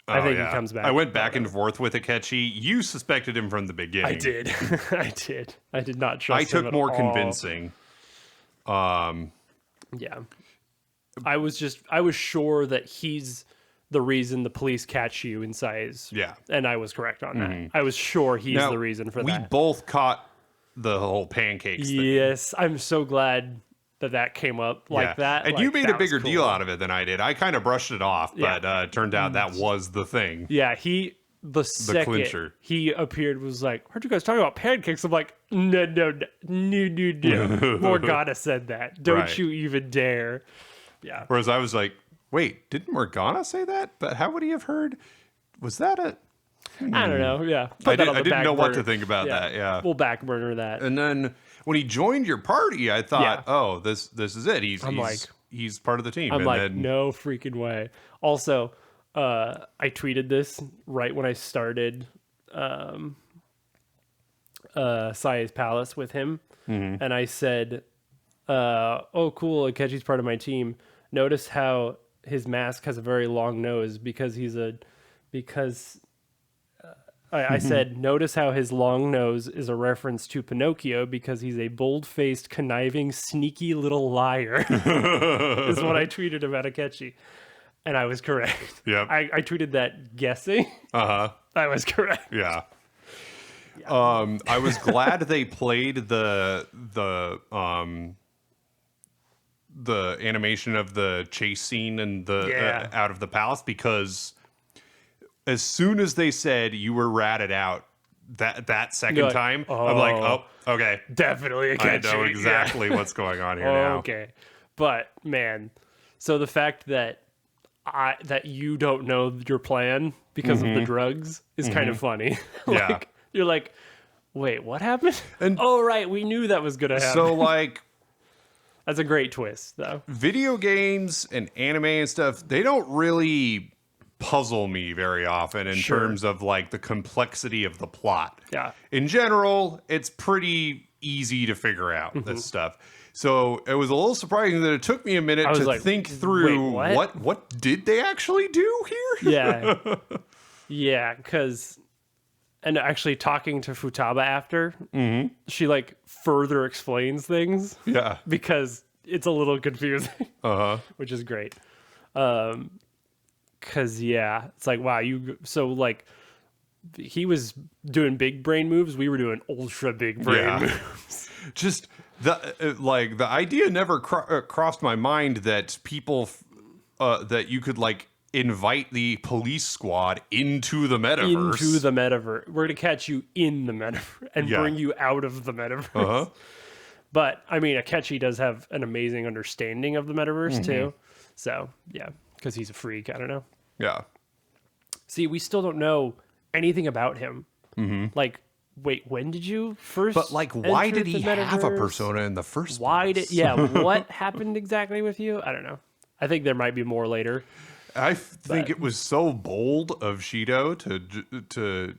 I think he comes back. I went back and forth with Akechi. You suspected him from the beginning. I did. I did not trust him. I took more convincing. Yeah, I was sure that he's the reason the police catch you in Sais. Yeah, and I was correct on that. I was sure he's the reason for that. We both caught the whole pancakes thing. Yes, I'm so glad that came up like that. And you made a bigger deal out of it than I did. I kind of brushed it off, but it turned out that was the thing. Yeah, the second clincher. He appeared was like, heard you guys talking about pancakes. I'm like, no. Morgana said that. Don't you even dare. Yeah. Whereas I was like, wait, didn't Morgana say that? But how would he have heard? Was that a... I don't know. Yeah, I didn't know what to think about that. Yeah, we'll back burner that. And then when he joined your party, I thought, oh, this is it. He's part of the team. I'm like, no freaking way. Also, I tweeted this right when I started Sai's Palace with him, and I said, "Oh, cool, Akechi's part of my team. Notice how his mask has a very long nose because I said, notice how his long nose is a reference to Pinocchio because he's a bold-faced, conniving, sneaky little liar, is what I tweeted about Akechi. And I was correct. Yep. I tweeted that guessing. I was correct. Yeah. I was glad they played the animation of the chase scene and the out of the palace, because as soon as they said you were ratted out that second like, time, I'm like, oh, okay, definitely a catchy. I know exactly what's going on here now. Okay, but man, so the fact that you don't know your plan because of the drugs is kind of funny. Yeah. You're like, wait, what happened? And oh, right, we knew that was gonna happen. so like. That's a great twist, though. Video games and anime and stuff, they don't really puzzle me very often in terms of like the complexity of the plot. Yeah. In general, it's pretty easy to figure out this stuff. So it was a little surprising that it took me a minute to think through what did they actually do here? Yeah. Yeah, because... And actually talking to Futaba after, she like further explains things. Yeah. Because it's a little confusing. Which is great. Cause yeah, it's like, wow, so like he was doing big brain moves. We were doing ultra big brain moves. Just the idea never crossed my mind that people, that you could like invite the police squad into the metaverse. We're gonna catch you in the metaverse and bring you out of the metaverse. But I mean, Akechi does have an amazing understanding of the metaverse too. So yeah, because he's a freak. I don't know. Yeah. See, we still don't know anything about him. Like, wait, when did you first? But like, why did he have a persona in the first place? What happened exactly with you? I don't know. I think there might be more later. I think it was so bold of Shido to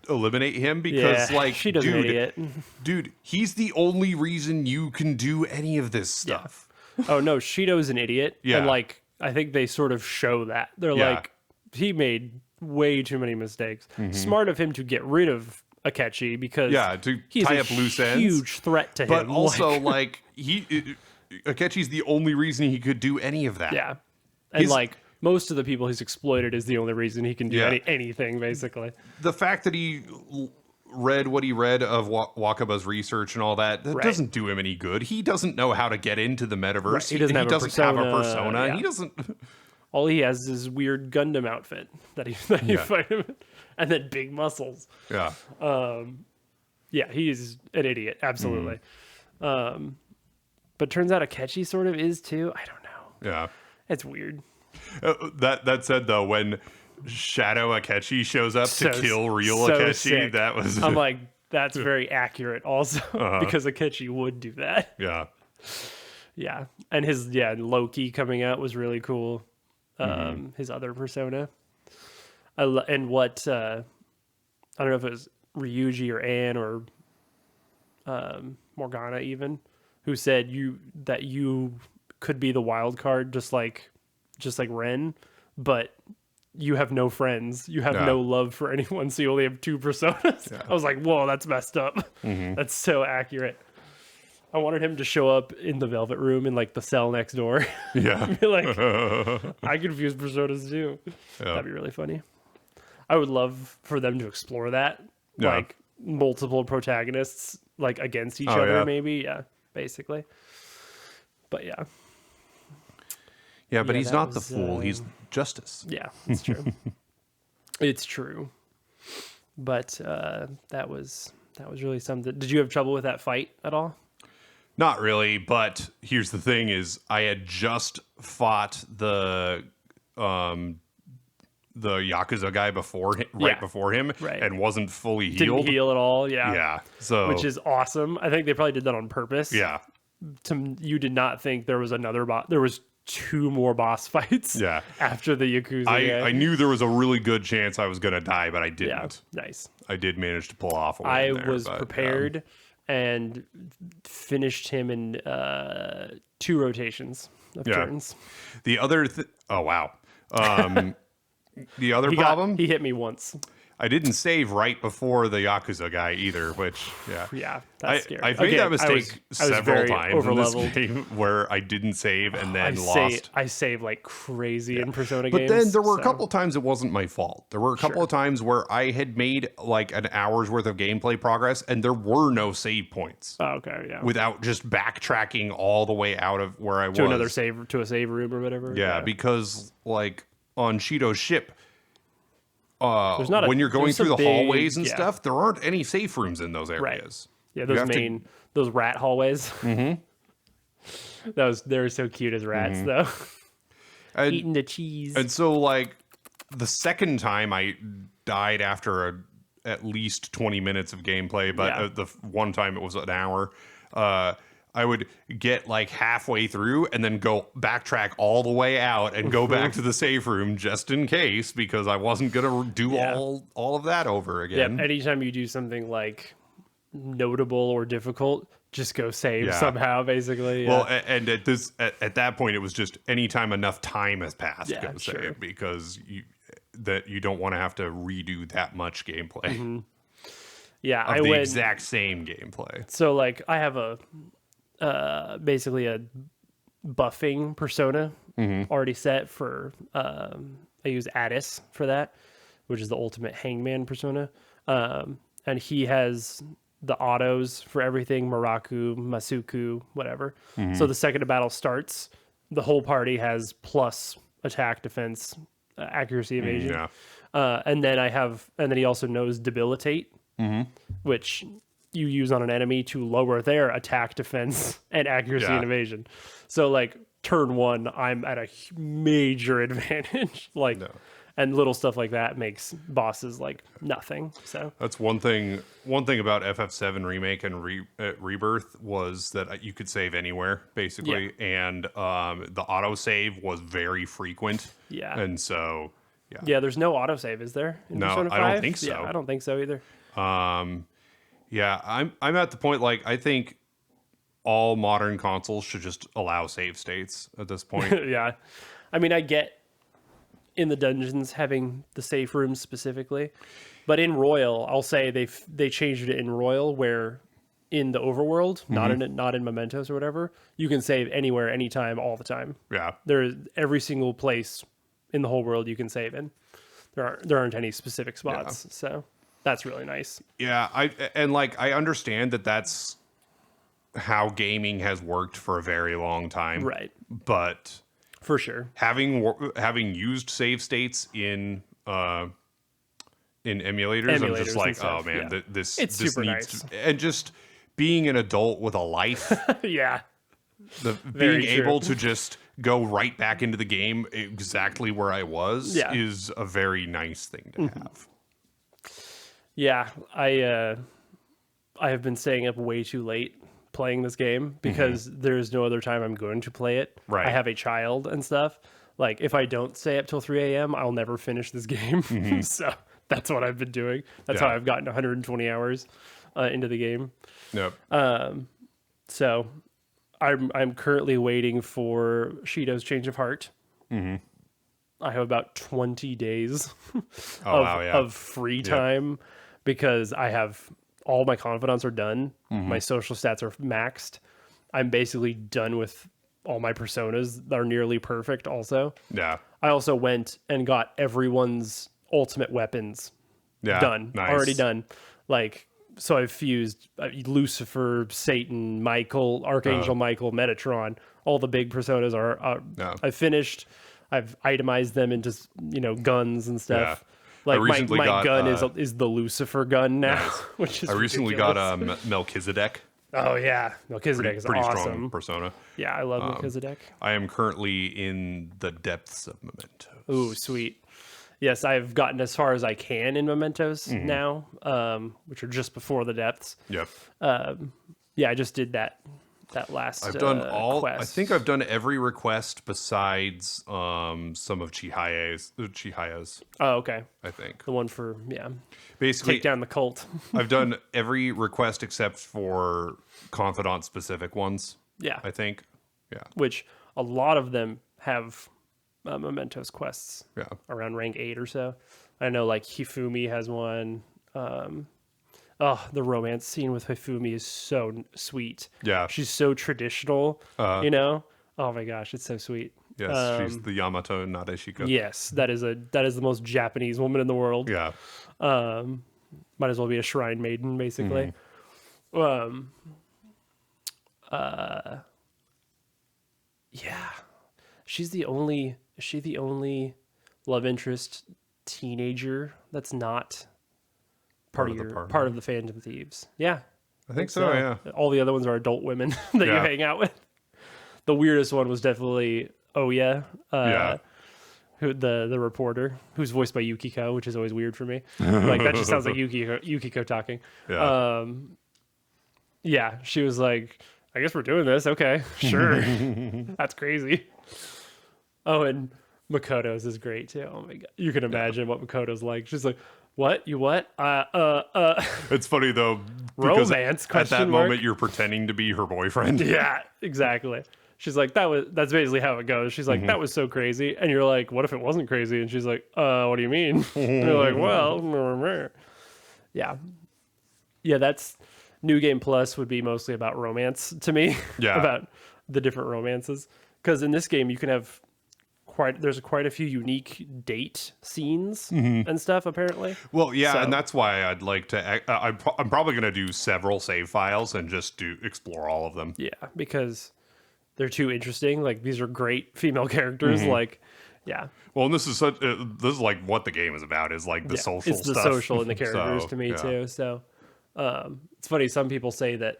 eliminate him because, like, Shido's an idiot. Dude, he's the only reason you can do any of this stuff. Yeah. Oh no, Shido's an idiot. Yeah. And like, I think they sort of show that. They're like, he made way too many mistakes. Smart of him to get rid of Akechi because to he's tie up loose ends. Huge threat to him. But also, like Akechi's the only reason he could do any of that. Yeah. And like most of the people he's exploited is the only reason he can do anything, basically. The fact that he read what he read of Wakaba's research and all that doesn't do him any good. He doesn't know how to get into the metaverse. Right. He doesn't have a persona. Yeah. He doesn't. All he has is weird Gundam outfit that you fight him in, and then big muscles. Yeah. Yeah, he's an idiot. Absolutely. But turns out Akechi sort of is too. I don't know. Yeah. It's weird. That said, though, when Shadow Akechi shows up to kill real Akechi, sick. that was... I'm like, that's very accurate also, because Akechi would do that. Yeah. Yeah. And his, Loki coming out was really cool. His other persona. And what, I don't know if it was Ryuji or Anne or Morgana even, who said that you could be the wild card just like Ren, but you have no friends. You have no love for anyone, so you only have two personas. Yeah. I was like, whoa, that's messed up. That's so accurate. I wanted him to show up in the Velvet Room in like the cell next door. Yeah. Be like, I confuse personas too. Yeah. That'd be really funny. I would love for them to explore that. Yeah. Like multiple protagonists like against each other, maybe. Yeah, basically. But yeah. Yeah, but he's not the fool. He's justice. Yeah, it's true. It's true. But that was really something. Did you have trouble with that fight at all? Not really, but here's the thing: is I had just fought the Yakuza guy before him, and wasn't fully healed. Didn't heal at all. Yeah. Yeah. So which is awesome. I think they probably did that on purpose. Yeah. You did not think there was another boss. There was 2 more boss fights. Yeah. After the Yakuza guy. I knew there was a really good chance I was going to die, but I didn't. Yeah. Nice. I did manage to pull off. I was prepared and finished him in 2 rotations of turns. The other oh wow. The other problem he hit me once. I didn't save right before the Yakuza guy either, which yeah, that's scary. I've made that mistake several times in this game where I didn't save and then lost. I save like crazy in Persona but games. But then there were a couple times it wasn't my fault. There were a couple of times where I had made like an hour's worth of gameplay progress and there were no save points. Oh, okay, yeah. Without just backtracking all the way out of where I was. To another save, to a save room or whatever. Yeah, because like on Shido's ship, when you're going through the hallways and stuff, there aren't any safe rooms in those areas. Right. Yeah, those rat hallways. Mm-hmm. They're so cute as rats, though. Eating the cheese. And so, like, the second time I died after at least 20 minutes of gameplay, but the one time it was an hour, I would get like halfway through and then go backtrack all the way out and go back to the save room just in case, because I wasn't going to do all of that over again. Yeah, anytime you do something like notable or difficult, just go save somehow, basically. Well, and at that point, it was just anytime enough time has passed, go save, because you don't want to have to redo that much gameplay. Mm-hmm. Yeah, of the exact same gameplay. So, like, I have basically a buffing persona already set for I use Addis for that, which is the ultimate hangman persona, and he has the autos for everything, Maraku, Masuku, whatever. So the second a battle starts, the whole party has plus attack, defense, accuracy, evasion. And then he also knows debilitate, which you use on an enemy to lower their attack, defense, and accuracy and evasion. So like turn one, I'm at a major advantage. And little stuff like that makes bosses like nothing. So that's one thing. One thing about FF7 Remake and Rebirth was that you could save anywhere basically, and the autosave was very frequent. Yeah, and so there's no autosave, is there? No, I don't think so. Yeah, I don't think so either. Yeah, I'm at the point, like, I think all modern consoles should just allow save states at this point. Yeah. I mean, I get in the dungeons having the safe rooms specifically, but in Royal, I'll say they changed it in Royal where in the overworld, not in Mementos or whatever, you can save anywhere, anytime, all the time. Yeah. There's every single place in the whole world you can save in. There aren't any specific spots, so that's really nice. Yeah, I understand that that's how gaming has worked for a very long time. Right. But for sure, having used save states in emulators, I'm just like, oh man, this super needs to, and just being an adult with a life. Yeah. Being able to just go right back into the game exactly where I was is a very nice thing to have. Yeah, I have been staying up way too late playing this game because there's no other time I'm going to play it. Right. I have a child and stuff. Like, if I don't stay up till 3 a.m., I'll never finish this game. So that's what I've been doing. That's how I've gotten 120 hours into the game. Yep. So I'm currently waiting for Shido's change of heart. I have about 20 days of free time because I have all my confidants are done. My social stats are maxed. I'm basically done with all my personas that are nearly perfect also. Yeah. I also went and got everyone's ultimate weapons done. Nice. Already done. Like, so I've fused Lucifer, Satan, Michael, Archangel Michael, Metatron. All the big personas are I've finished. I've itemized them into, guns and stuff. Yeah. Like my gun is the Lucifer gun now, which is recently got Melchizedek. Oh yeah, Melchizedek is pretty awesome. Strong persona. Yeah, I love Melchizedek. I am currently in the depths of Mementos. Ooh, sweet. Yes, I've gotten as far as I can in Mementos now, which are just before the depths. Yep. Yeah, I just did that last. I've done quest. I think I've done every request besides some of Chihaya's. Oh, okay. I think the one for basically take down the cult. I've done every request except for confidant specific ones. Yeah, I think. Yeah, which a lot of them have Mementos quests. Yeah, around rank 8 or so. I know like Hifumi has one. Oh, the romance scene with Hifumi is so sweet. Yeah. She's so traditional, you know? Oh my gosh, it's so sweet. Yes, she's the Yamato Nadeshiko. Yes, that is the most Japanese woman in the world. Yeah. Might as well be a shrine maiden, basically. Yeah. Is she the only love interest teenager that's not part of the Phantom Thieves? Yeah. I think so, yeah. All the other ones are adult women that you hang out with. The weirdest one was definitely Oya, who the reporter, who's voiced by Yukiko, which is always weird for me. Like that just sounds like Yukiko talking. Yeah. Yeah, she was like, I guess we're doing this. Okay, sure. That's crazy. Oh, and Makoto's is great too. Oh my god, you can imagine what Makoto's like. She's like, "What? You what? It's funny though. Romance? At that moment, you're pretending to be her boyfriend. Yeah, exactly. She's like, that's basically how it goes. She's like, that was so crazy. And you're like, what if it wasn't crazy? And she's like, what do you mean? And you're like, well, yeah. Yeah, that's New Game Plus would be mostly about romance to me. Yeah. About the different romances. Because in this game, you can have there's quite a few unique date scenes and stuff, apparently. Well, yeah, and that's why I'd like to... I'm probably going to do several save files and just explore all of them. Yeah, because... they're too interesting. Like these are great female characters. Like, yeah. Well, and this is like what the game is about. Is like the social stuff. It's the social and the characters to me too. So, it's funny. Some people say that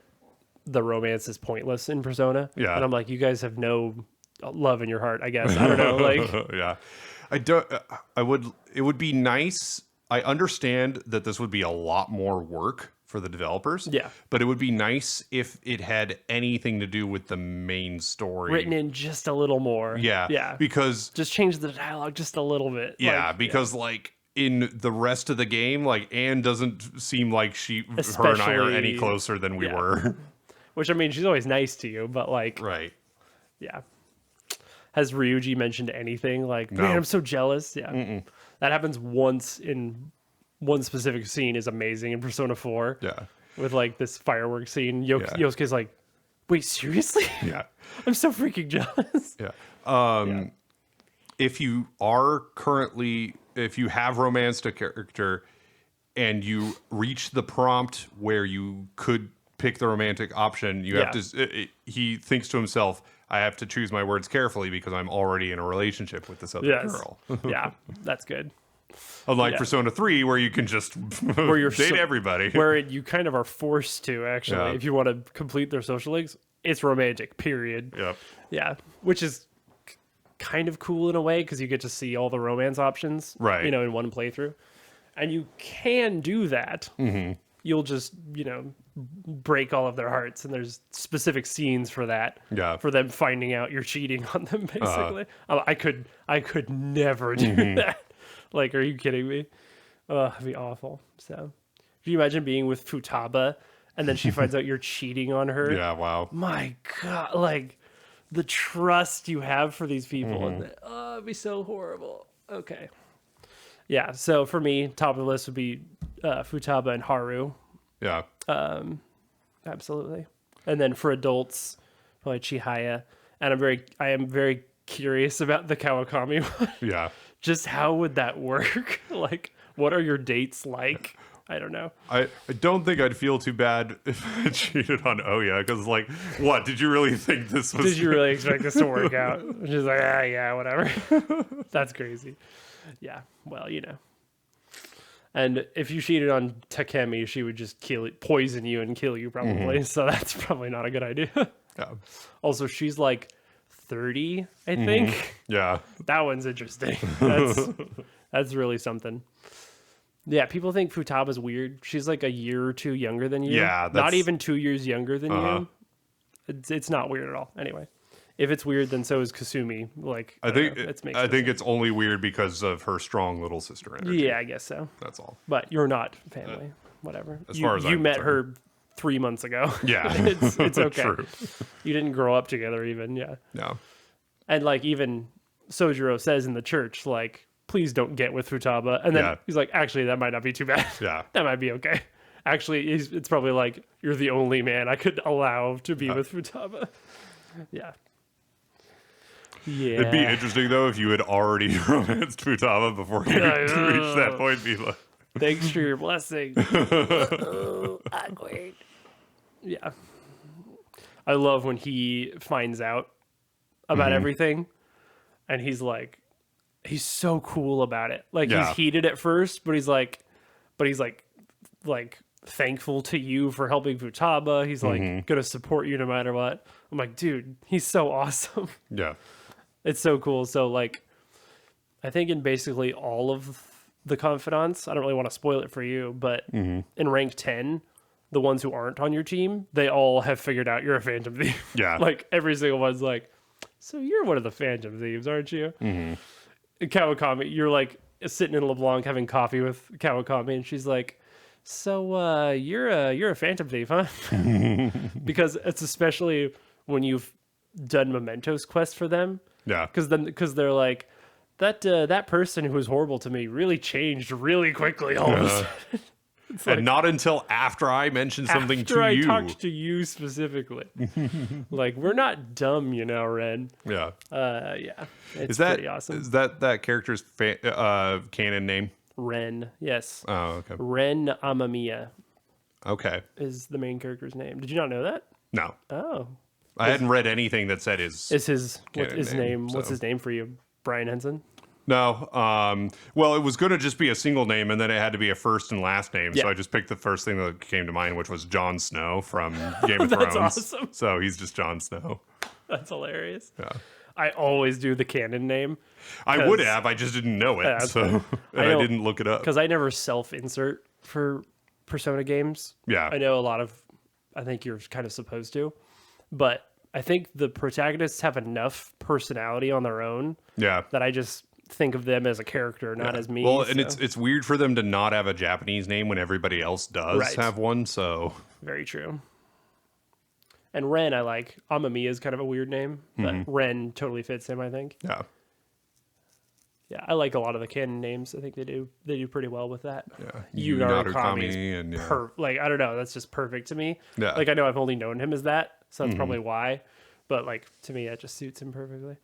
the romance is pointless in Persona. Yeah. And I'm like, you guys have no love in your heart. I guess I don't know. Like, yeah, I don't. It would be nice. I understand that this would be a lot more work for the developers. Yeah. But it would be nice if it had anything to do with the main story. Written in just a little more. Yeah. Yeah. Because... just change the dialogue just a little bit. Yeah, because like in the rest of the game, like Anne doesn't seem like her and I are any closer than we were. Which, I mean, she's always nice to you, but like... right. Yeah. Has Ryuji mentioned anything? Like, no. Man, I'm so jealous. Yeah. That happens once in... one specific scene is amazing in Persona 4. Yeah. With like this fireworks scene. Yosuke's like, wait, seriously? Yeah. I'm so freaking jealous. Yeah. If you have romanced a character and you reach the prompt where you could pick the romantic option, you have to, he thinks to himself, I have to choose my words carefully because I'm already in a relationship with this other girl. Yeah, that's good. Unlike Persona 3, where you can just date everybody. Where you kind of are forced to, actually. Yeah. If you want to complete their social links, it's romantic, period. Yep. Yeah, which is kind of cool in a way, because you get to see all the romance options, right? In one playthrough. And you can do that. You'll just, break all of their hearts, and there's specific scenes for that. Yeah. For them finding out you're cheating on them, basically. I could never do that. Like, are you kidding me? It'd be awful. So, can you imagine being with Futaba and then she finds out you're cheating on her? Yeah, wow. My God, like the trust you have for these people. And it'd be so horrible. Okay. Yeah, so for me, top of the list would be Futaba and Haru. Yeah. Absolutely. And then for adults, probably Chihaya. And I am very curious about the Kawakami one. Yeah. Just how would that work? Like, what are your dates like? I don't know. I don't think I'd feel too bad if I cheated on Oya, because like, what? Did you really think this was... Did you really expect this to work out? She's like, yeah, whatever. That's crazy. Yeah, well, And if you cheated on Takemi, she would just poison you and kill you probably. So that's probably not a good idea. Yeah. Also, she's like 30, I think. Yeah. That one's interesting. That's really something. Yeah, people think Futaba's weird. She's like a year or two younger than you. Yeah. Not even 2 years younger than you. It's not weird at all. Anyway. If it's weird, then so is Kasumi. Like, I think it's only weird because of her strong little sister energy. Yeah, I guess so. That's all. But you're not family. Whatever. As far as you met her 3 months ago. Yeah. it's okay. True. You didn't grow up together even. Yeah. No. And like even Sojiro says in the church, like, please don't get with Futaba. And then he's like, actually, that might not be too bad. Yeah. That might be okay. Actually, it's probably like, you're the only man I could allow to be with Futaba. Yeah. Yeah. It'd be interesting, though, if you had already romanced Futaba before you reached that point, Mila. Thanks for your blessing. Awkward. Yeah. I love when he finds out about everything, and he's like, he's so cool about it. Like, he's heated at first, but he's like thankful to you for helping Futaba. He's like gonna support you no matter what. I'm like, dude, he's so awesome. Yeah. It's so cool. So like, I think in basically all of the confidants, I don't really want to spoil it for you, but in rank 10, the ones who aren't on your team, they all have figured out you're a Phantom Thief. Yeah. Like every single one's like, so you're one of the Phantom Thieves, aren't you? Kawakami, you're like sitting in LeBlanc having coffee with Kawakami, and she's like, so you're a Phantom Thief, huh? Because it's especially when you've done Mementos quest for them. Yeah. Because they're like, that person who was horrible to me really changed really quickly all of a sudden. And like, not until after I mentioned something to you. After I talked to you specifically. Like, we're not dumb, you know, Ren. Yeah. Yeah. It's pretty awesome. Is that character's canon name? Ren, yes. Oh, okay. Ren Amamiya. Okay. Is the main character's name. Did you not know that? No. Oh. I hadn't read anything that said his name. So. What's his name for you? Brian Henson? No. Well, it was going to just be a single name, and then it had to be a first and last name. Yeah. So I just picked the first thing that came to mind, which was Jon Snow from Game of Thrones. That's awesome. So he's just Jon Snow. That's hilarious. Yeah. I always do the canon name. I would have. I just didn't know it. I didn't look it up. Because I never self-insert for Persona games. Yeah. I think you're kind of supposed to. But I think the protagonists have enough personality on their own that I just think of them as a character, not as me. Well, and it's weird for them to not have a Japanese name when everybody else does have one, so... Very true. And Ren, I like. Amamiya is kind of a weird name, but Ren totally fits him, I think. Yeah. Yeah, I like a lot of the canon names. I think they do pretty well with that. Yeah. Yu Narukami and like, I don't know, that's just perfect to me. Yeah. Like, I know I've only known him as that, so that's probably why. But like, to me, that just suits him perfectly.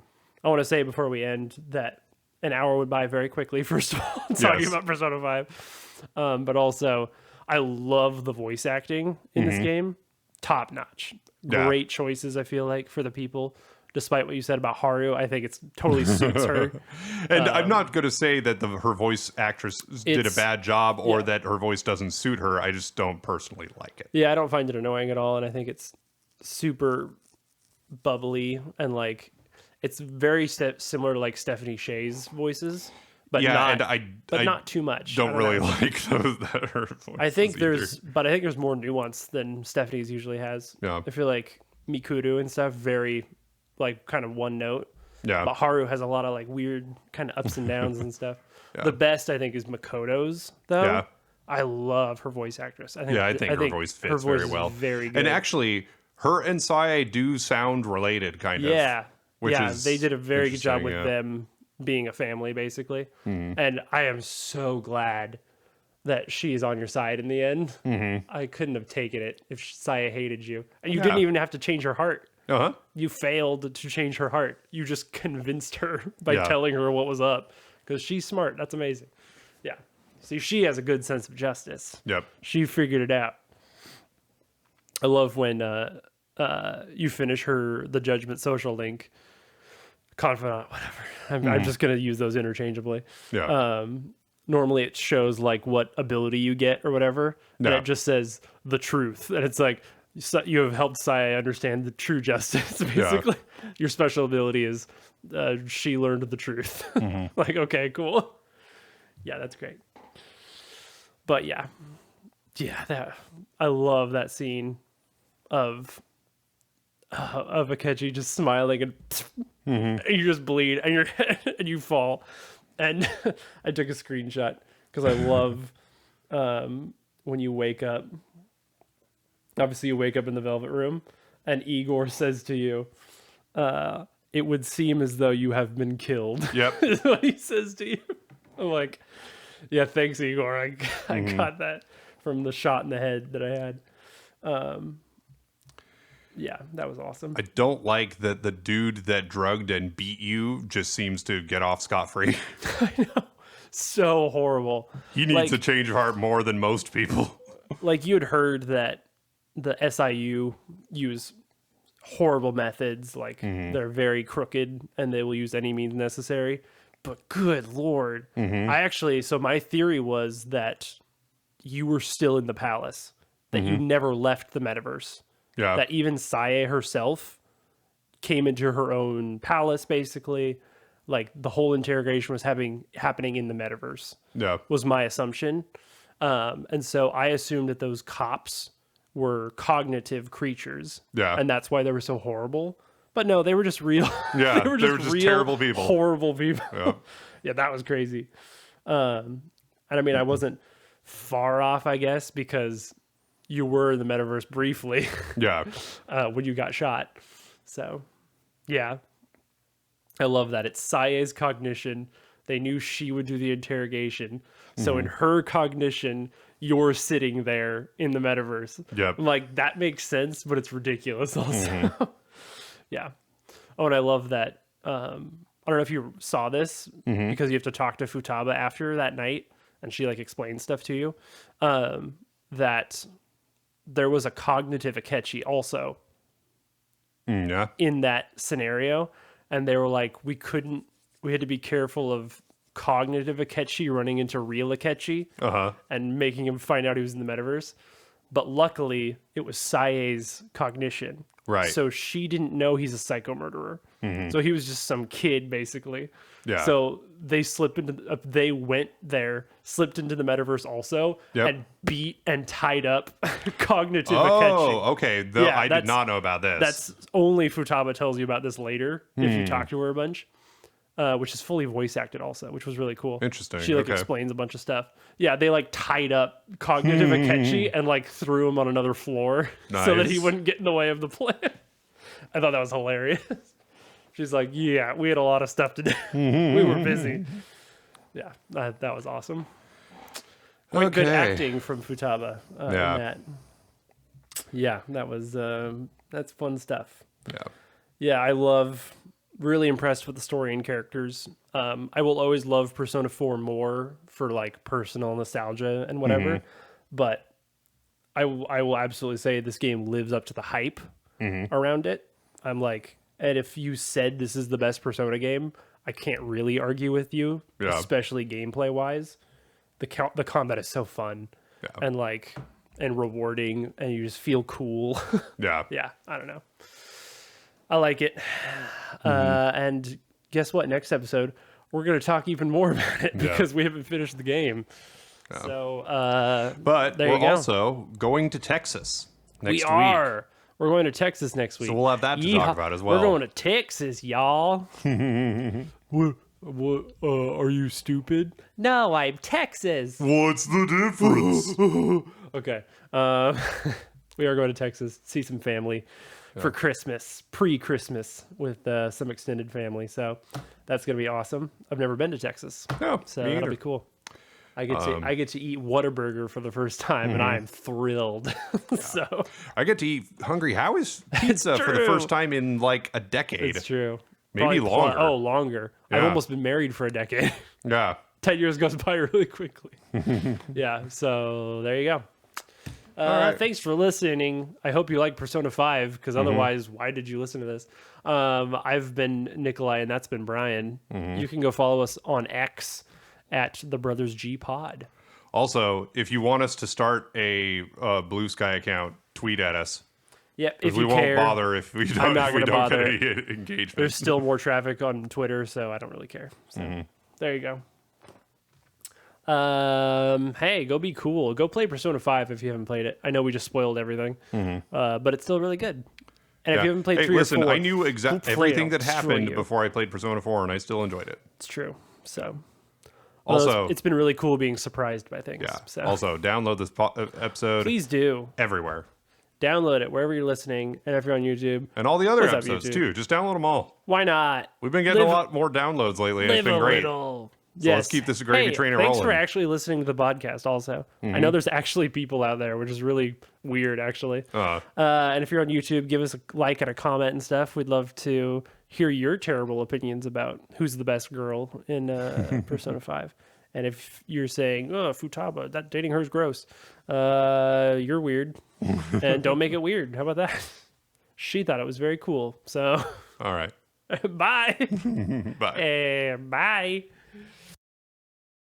I want to say before we end that an hour went by very quickly, first of all, talking about Persona 5. But also, I love the voice acting in this game. Top notch. Great choices, I feel like, for the people. Despite what you said about Haru, I think it's totally suits her. And I'm not going to say that her voice actress did a bad job or that her voice doesn't suit her. I just don't personally like it. Yeah, I don't find it annoying at all. And I think it's super bubbly and like it's very similar to like Stephanie Shea's voices. But not too much. Don't really like those that her voices I think there's more nuance than Stephanie's usually has. Yeah. I feel like Mikuru and stuff very like kind of one note. Yeah. But Haru has a lot of like weird kind of ups and downs and stuff. Yeah. The best I think is Makoto's though. Yeah. I love her voice actress. I think her voice fits very well. Very good. And actually, her and Sae do sound related, kind of. Yeah. They did a very good job with them being a family, basically. And I am so glad that she's on your side in the end. I couldn't have taken it if Sae hated you. And you didn't even have to change her heart. You failed to change her heart. You just convinced her by telling her what was up. Because she's smart. That's amazing. Yeah. See, she has a good sense of justice. Yep. She figured it out. I love when you finish the Judgment Social Link confidant, whatever. I'm just going to use those interchangeably. Yeah. Normally it shows like what ability you get or whatever. And it just says the truth. And it's like, you have helped Sae understand the true justice, basically. Your special ability is she learned the truth. Like, okay, cool. Yeah, that's great. But yeah, I love that scene of Akechi just smiling and you just bleed and you fall. And I took a screenshot because I love when you wake up. Obviously, you wake up in the Velvet Room, and Igor says to you, "It would seem as though you have been killed." Yep, is what he says to you. Like, yeah, thanks, Igor. I got that from the shot in the head that I had. Yeah, that was awesome. I don't like that the dude that drugged and beat you just seems to get off scot-free. I know. So horrible. He needs a change of heart more than most people. Like, you had heard that the SIU use horrible methods. Like, they're very crooked and they will use any means necessary. But good Lord. So my theory was that you were still in the palace, that you never left the metaverse. Yeah. That even Sae herself came into her own palace, basically. Like, the whole interrogation was happening in the metaverse. Yeah. Was my assumption. And so I assumed that those cops were cognitive creatures. Yeah. And that's why they were so horrible. But no, they were just real. Yeah, they were just real, terrible people. Horrible people. Yeah. Yeah, that was crazy. And I mean, I wasn't far off, I guess, because you were in the metaverse briefly. Yeah. When you got shot. So, yeah. I love that. It's Sae's cognition. They knew she would do the interrogation. So in her cognition, you're sitting there in the metaverse. Yep. Like, that makes sense, but it's ridiculous also. Yeah. Oh, and I love that. I don't know if you saw this because you have to talk to Futaba after that night and she like explains stuff to you. That there was a cognitive Akechi also Yeah. in that scenario. And they were like, we had to be careful of cognitive Akechi running into real Akechi and making him find out he was in the metaverse. But luckily, it was Sae's cognition. Right. So she didn't know he's a psycho murderer. So he was just some kid, basically. Yeah. So they they went there, slipped into the metaverse also, and beat and tied up cognitive Akechi. Oh, okay. I did not know about this. That's only Futaba tells you about this later if you talk to her a bunch. Which is fully voice acted also, which was really cool. Interesting. She like explains a bunch of stuff. Yeah, they like tied up cognitive Akechi and like threw him on another floor so that he wouldn't get in the way of the plan. I thought that was hilarious. She's like, yeah, we had a lot of stuff to do. We were busy. Yeah, that was awesome. Good acting from Futaba in that. Yeah, that was that's fun stuff. Yeah. Yeah, I love. Really impressed with the story and characters. I will always love Persona 4 more for like personal nostalgia and whatever. But I will absolutely say this game lives up to the hype around it. I'm like, and if you said this is the best Persona game, I can't really argue with you, especially gameplay wise. The combat is so fun and like and rewarding, and you just feel cool. Yeah. Yeah, I don't know. I like it. And guess what? Next episode, we're going to talk even more about it because we haven't finished the game. Yeah. So, but we're also going to Texas next week. We are. We're going to Texas next week. So we'll have that to talk about as well. We're going to Texas, y'all. What, are you stupid? No, I'm Texas. What's the difference? Okay. We are going to Texas, see some family. For Christmas, pre-Christmas with some extended family. So that's going to be awesome. I've never been to Texas. So that'll be cool. I get to eat Whataburger for the first time and I am thrilled. So I get to eat Hungry Howie's pizza for the first time in like a decade. It's true. Maybe longer. Longer. Yeah. I've almost been married for a decade. Yeah. 10 years goes by really quickly. Yeah. So there you go. Thanks for listening. I hope you like Persona 5 because otherwise, why did you listen to this? I've been Nikolai and that's been Brian. You can go follow us on X at the Brothers G Pod. Also, if you want us to start a Blue Sky account, tweet at us. Yep, if we you won't care, bother if we don't, get any engagement. There's still more traffic on Twitter, so I don't really care. So there you go. Hey, go be cool. Go play Persona 5 if you haven't played it. I know we just spoiled everything, but it's still really good. And if you haven't played 3 or 4... I knew exactly everything that happened before I played Persona 4, and I still enjoyed it. It's true. So... Also, it's been really cool being surprised by things. Yeah. So. Also, download this episode. Please do. Everywhere. Download it wherever you're listening, and if you're on YouTube. And all the other episodes, too. Just download them all. Why not? We've been getting a lot more downloads lately, and it's been great. Little. So let's keep this gravy train rolling. Thanks for actually listening to the podcast also. I know there's actually people out there, which is really weird, actually. And if you're on YouTube, give us a like and a comment and stuff. We'd love to hear your terrible opinions about who's the best girl in Persona 5. And if you're saying, oh, Futaba, that dating her is gross, you're weird. And don't make it weird. How about that? She thought it was very cool. So, all right. Bye. Bye. Bye.